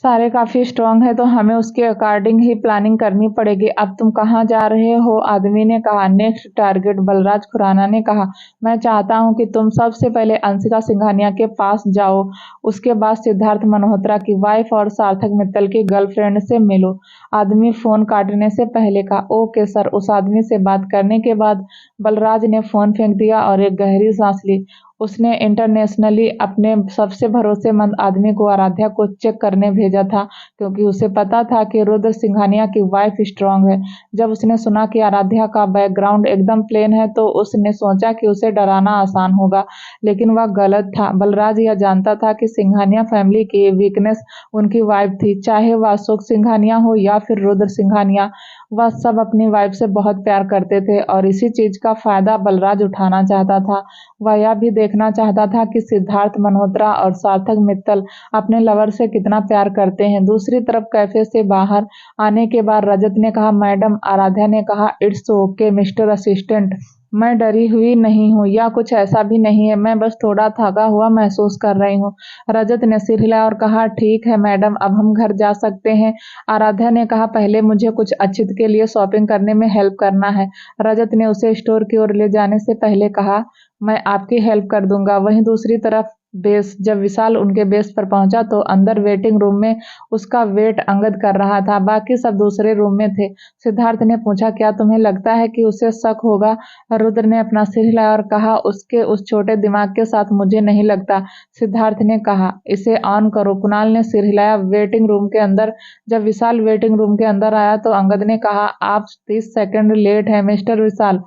सारे काफी स्ट्रांग है तो हमें उसके अकॉर्डिंग ही प्लानिंग करनी पड़ेगी। अब तुम कहाँ जा रहे हो? आदमी ने कहा, नेक्स्ट टारगेट। बलराज खुराना ने कहा, मैं चाहता हूँ कि तुम सबसे पहले अंशिका सिंघानिया के पास जाओ, उसके बाद सिद्धार्थ मल्होत्रा की वाइफ और सार्थक मित्तल की गर्लफ्रेंड से मिलो। आदमी फोन काटने से पहले कहा, ओके सर। उस आदमी से बात करने के बाद बलराज ने फोन फेंक दिया और एक गहरी सांस ली। उसने इंटरनेशनली अपने सबसे भरोसेमंद आदमी को आराध्या को चेक करने भेजा था क्योंकि उसे पता था कि रुद्र सिंघानिया की वाइफ स्ट्रांग है। जब उसने सुना कि आराध्या का बैकग्राउंड एकदम प्लेन है तो उसने सोचा कि उसे डराना आसान होगा, लेकिन वह गलत था। बलराज यह जानता था कि सिंघानिया फैमिली की वीकनेस उनकी वाइफ थी, चाहे वह अशोक सिंघानिया हो या फिर रुद्र सिंघानिया। वह सब अपनी वाइफ से बहुत प्यार करते थे और इसी चीज का फायदा बलराज उठाना चाहता था। वह यह भी देखना चाहता था कि सिद्धार्थ मल्होत्रा और सार्थक मित्तल अपने लवर से कितना प्यार करते हैं। दूसरी तरफ कैफे से बाहर आने के बाद रजत ने कहा, मैडम। आराध्या ने कहा, इट्स ओके मिस्टर असिस्टेंट, मैं डरी हुई नहीं हूँ या कुछ ऐसा भी नहीं है, मैं बस थोड़ा थका हुआ महसूस कर रही हूँ। रजत ने सिर हिलाया और कहा, ठीक है मैडम, अब हम घर जा सकते हैं। आराध्या ने कहा, पहले मुझे कुछ अचित के लिए शॉपिंग करने में हेल्प करना है। रजत ने उसे स्टोर की ओर ले जाने से पहले कहा, मैं आपकी हेल्प कर दूंगा। वहीं दूसरी तरफ जब विशाल उनके बेस पर पहुंचा तो अंदर वेटिंग रूम में उसका वेट अंगद कर रहा था। बाकी सब दूसरे रूम में थे। सिद्धार्थ ने पूछा, क्या तुम्हें लगता है कि उसे शक होगा? रुद्र ने अपना सिर हिलाया और कहा, उसके उस छोटे दिमाग के साथ मुझे नहीं लगता। सिद्धार्थ ने कहा, इसे ऑन करो। कुणाल ने सिर हिलाया। वेटिंग रूम के अंदर जब विशाल वेटिंग रूम के अंदर आया तो अंगद ने कहा, आप 30 सेकंड लेट हैं मिस्टर विशाल।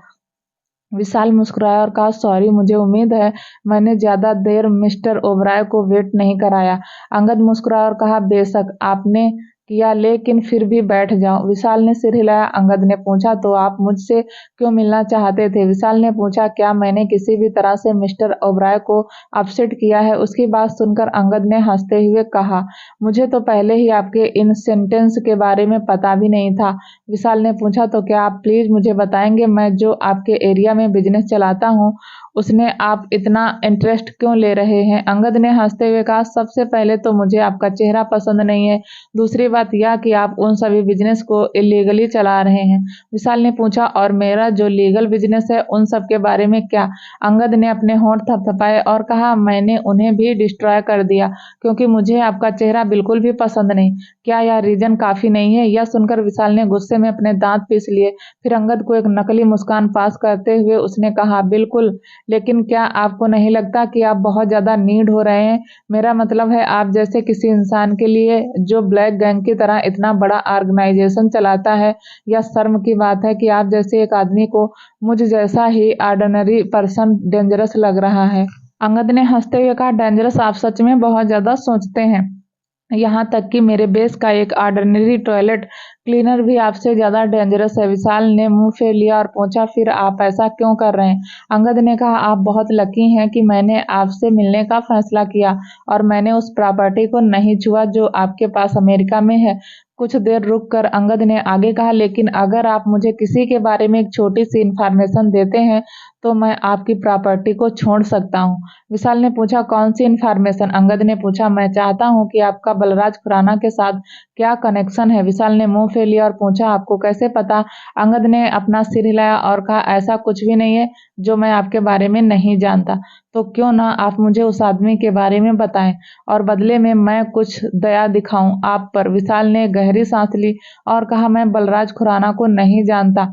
विशाल मुस्कुराया और कहा, सॉरी, मुझे उम्मीद है मैंने ज्यादा देर मिस्टर ओबराय को वेट नहीं कराया। अंगद मुस्कुराया और कहा, बेशक आपने किया, लेकिन फिर भी बैठ जाओ। विशाल ने सिर हिलाया। अंगद ने पूछा, तो आप मुझसे क्यों मिलना चाहते थे? विशाल ने पूछा, क्या मैंने किसी भी तरह से मिस्टर ओबराय को अपसेट किया है? उसकी बात सुनकर अंगद ने हंसते हुए कहा, मुझे तो पहले ही आपके इन सेंटेंस के बारे में पता भी नहीं था। विशाल ने पूछा, तो क्या आप प्लीज मुझे बताएंगे, मैं जो आपके एरिया में बिजनेस चलाता हूँ उसमें आप इतना इंटरेस्ट क्यों ले रहे हैं? अंगद ने हंसते हुए कहा, सबसे पहले तो मुझे आपका चेहरा पसंद नहीं है, दूसरी बात यह कि आप उन सभी बिजनेस को इलीगली चला रहे हैं। विशाल ने पूछा, और मेरा जो लीगल बिजनेस है उन सब के बारे में क्या? अंगद ने अपने होंठ थपथपाए और कहा, मैंने उन्हें भी डिस्ट्रॉय कर दिया क्योंकि मुझे आपका चेहरा बिल्कुल भी पसंद नहीं। क्या यह रीजन काफी नहीं है? यह सुनकर विशाल ने गुस्से में अपने दांत पीस लिए। फिर अंगद को एक नकली मुस्कान पास करते हुए उसने कहा, बिल्कुल, लेकिन क्या आपको नहीं लगता कि आप बहुत ज्यादा नीड हो रहे हैं? मेरा मतलब है आप जैसे किसी इंसान के लिए जो ब्लैक गैंग की तरह इतना बड़ा ऑर्गेनाइजेशन चलाता है। यह शर्म की बात है कि आप जैसे एक आदमी को मुझ जैसा ही ऑर्डिनरी पर्सन डेंजरस लग रहा है। अंगद ने हंसते हुए कहा, डेंजरस? आप सच में बहुत ज्यादा सोचते हैं। यहाँ तक कि मेरे बेस का एक ऑर्डिनरी टॉयलेट क्लीनर भी आपसे ज्यादा डेंजरस है। विशाल ने मुंह फेर लिया और पूछा, फिर आप ऐसा क्यों कर रहे हैं? अंगद ने कहा, आप बहुत लकी हैं कि मैंने आपसे मिलने का फैसला किया और मैंने उस प्रॉपर्टी को नहीं छुआ जो आपके पास अमेरिका में है। कुछ देर रुक कर अंगद ने आगे कहा, लेकिन अगर आप मुझे किसी के बारे में एक छोटी सी इंफॉर्मेशन देते हैं तो मैं आपकी प्रॉपर्टी को छोड़ सकता हूँ। विशाल ने पूछा, कौन सी इंफॉर्मेशन? अंगद ने पूछा, मैं चाहता हूँ कि आपका बलराज खुराना के साथ क्या कनेक्शन है? विशाल ने मुंह फेर लिया और पूछा, आपको कैसे पता? अंगद ने अपना सिर हिलाया और कहा, ऐसा कुछ भी नहीं है जो मैं आपके बारे में नहीं जानता। तो क्यों ना आप मुझे उस आदमी के बारे में बताएं और बदले में मैं कुछ दया दिखाऊं आप पर। विशाल ने गहरी सांस ली और कहा, मैं बलराज खुराना को नहीं जानता।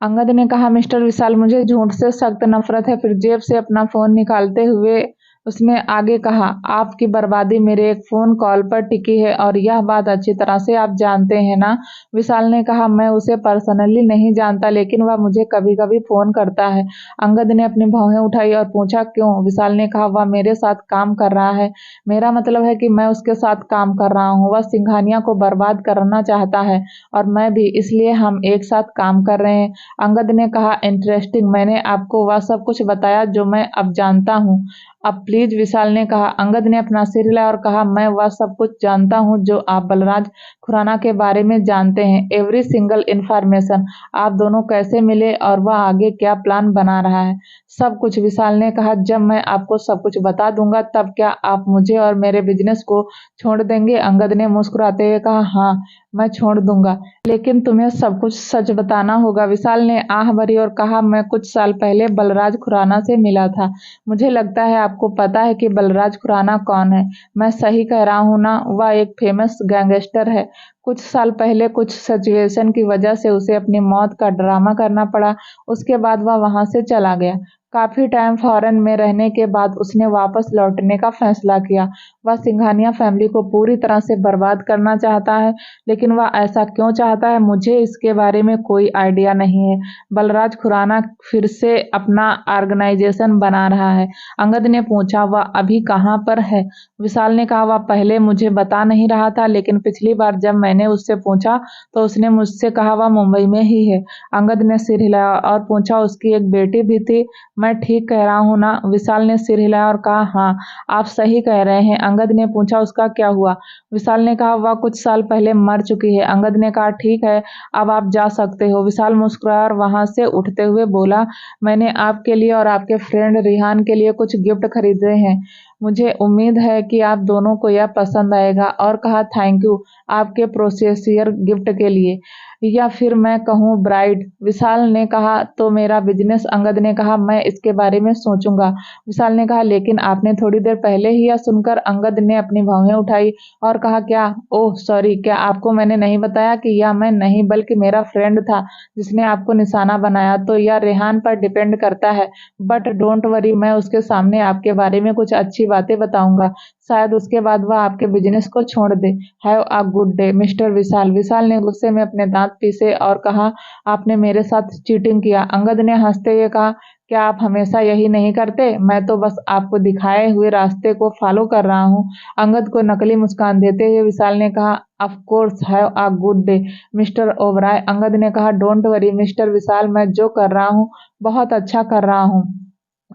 अंगद ने कहा, मिस्टर विशाल, मुझे झूठ से सख्त नफरत है। फिर जेब से अपना फोन निकालते हुए उसने आगे कहा, आपकी बर्बादी मेरे एक फोन कॉल पर टिकी है और यह बात अच्छी तरह से आप जानते हैं ना? विशाल ने कहा, मैं उसे पर्सनली नहीं जानता, लेकिन वह मुझे कभी कभी फोन करता है। अंगद ने अपनी भौहें उठाई और पूछा, क्यों? विशाल ने कहा, वह मेरे साथ काम कर रहा है। मेरा मतलब है कि मैं उसके साथ काम कर रहा हूँ। वह सिंघानिया को बर्बाद करना चाहता है और मैं भी, इसलिए हम एक साथ काम कर रहे हैं। अंगद ने कहा, इंटरेस्टिंग, मैंने आपको वह सब कुछ बताया जो मैं अब जानता हूँ। अब प्लीज, विशाल ने कहा। अंगद ने अपना सिर हिलाया और कहा, मैं वह सब कुछ जानता हूँ जो आप बलराज खुराना के बारे में जानते हैं, एवरी सिंगल इंफॉर्मेशन। आप दोनों कैसे मिले और वह आगे क्या प्लान बना रहा है, सब कुछ। विशाल ने कहा, जब मैं आपको सब कुछ बता दूंगा तब क्या आप मुझे और मेरे बिजनेस को छोड़ देंगे? अंगद ने मुस्कुराते हुए कहा, हाँ, मैं छोड़ दूंगा, लेकिन तुम्हें सब कुछ सच बताना होगा। विशाल ने आह भरी और कहा, मैं कुछ साल पहले बलराज खुराना से मिला था। मुझे लगता है आपको पता है कि बलराज खुराना कौन है। मैं सही कह रहा हूँ ना? वह एक फेमस गैंगस्टर है। कुछ साल पहले कुछ सिचुएशन की वजह से उसे अपनी मौत का ड्रामा करना पड़ा। उसके बाद वह वहां से चला गया। काफी टाइम फॉरेन में रहने के बाद उसने वापस लौटने का फैसला किया। वह सिंघानिया फैमिली को पूरी तरह से बर्बाद करना चाहता है, लेकिन वह ऐसा क्यों चाहता है मुझे इसके बारे में कोई आइडिया नहीं है। बलराज खुराना फिर से अपना ऑर्गेनाइजेशन बना रहा है। अंगद ने पूछा, वह अभी कहाँ पर है? विशाल ने कहा, वह पहले मुझे बता नहीं रहा था, लेकिन पिछली बार जब मैंने उससे पूछा तो उसने मुझसे कहा वह मुंबई में ही है। अंगद ने सिर हिलाया और पूछा, उसकी एक बेटी भी थी? मैं ठीक कह रहा हूँ ना? विशाल ने सिर हिलाया और कहा, हाँ आप सही कह रहे हैं। अंगद ने पूछा, उसका क्या हुआ? विशाल ने कहा, वह कुछ साल पहले मर चुकी है। अंगद ने कहा, ठीक है, अब आप जा सकते हो। विशाल मुस्कुराया और वहां से उठते हुए बोला, मैंने आपके लिए और आपके फ्रेंड रिहान के लिए कुछ गिफ्ट खरीदे हैं। मुझे उम्मीद है कि आप दोनों को यह पसंद आएगा। और कहा, थैंक यू आपके प्रोसेसियर गिफ्ट के लिए, या फिर मैं कहूँ ब्राइड। विशाल ने कहा, तो मेरा बिजनेस? अंगद ने कहा, मैं इसके बारे में सोचूंगा। विशाल ने कहा, लेकिन आपने थोड़ी देर पहले ही यह सुनकर अंगद ने अपनी भौहें उठाई और कहा, क्या? ओह सॉरी, क्या आपको मैंने नहीं बताया कि यह मैं नहीं बल्कि मेरा फ्रेंड था जिसने आपको निशाना बनाया? तो यह रेहान पर डिपेंड करता है, बट डोंट वरी, मैं उसके सामने आपके बारे में कुछ अच्छी बातें बताऊंगा। शायद उसके बाद वह आपके बिजनेस को छोड़ दे। Have a good day mister Vishal. Vishal ने गुस्से में अपने दांत पीसे और कहा, आपने मेरे साथ चीटिंग किया। अंगद ने हंसते हुए कहा, क्या आप हमेशा यही नहीं करते? मैं तो बस आपको दिखाए हुए रास्ते को फॉलो कर रहा हूँ। अंगद को नकली मुस्कान देते हुए विशाल ने कहा, of course, have a good day mister Oberoi. Angad ने कहा, डोंट वरी मिस्टर विशाल, मैं जो कर रहा हूँ बहुत अच्छा कर रहा हूँ।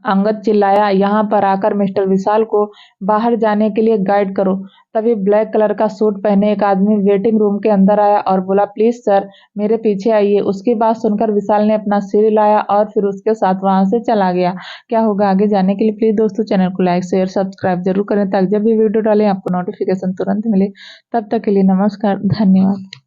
अंगद चिल्लाया, यहाँ पर आकर मिस्टर विशाल को बाहर जाने के लिए गाइड करो। तभी ब्लैक कलर का सूट पहने एक आदमी वेटिंग रूम के अंदर आया और बोला, प्लीज सर मेरे पीछे आइए। उसकी बात सुनकर विशाल ने अपना सिर हिलाया और फिर उसके साथ वहां से चला गया। क्या होगा आगे जाने के लिए प्लीज दोस्तों चैनल को लाइक शेयर सब्सक्राइब जरूर करें, ताकि जब भी वीडियो डालें आपको नोटिफिकेशन तुरंत मिले। तब तक के लिए नमस्कार, धन्यवाद।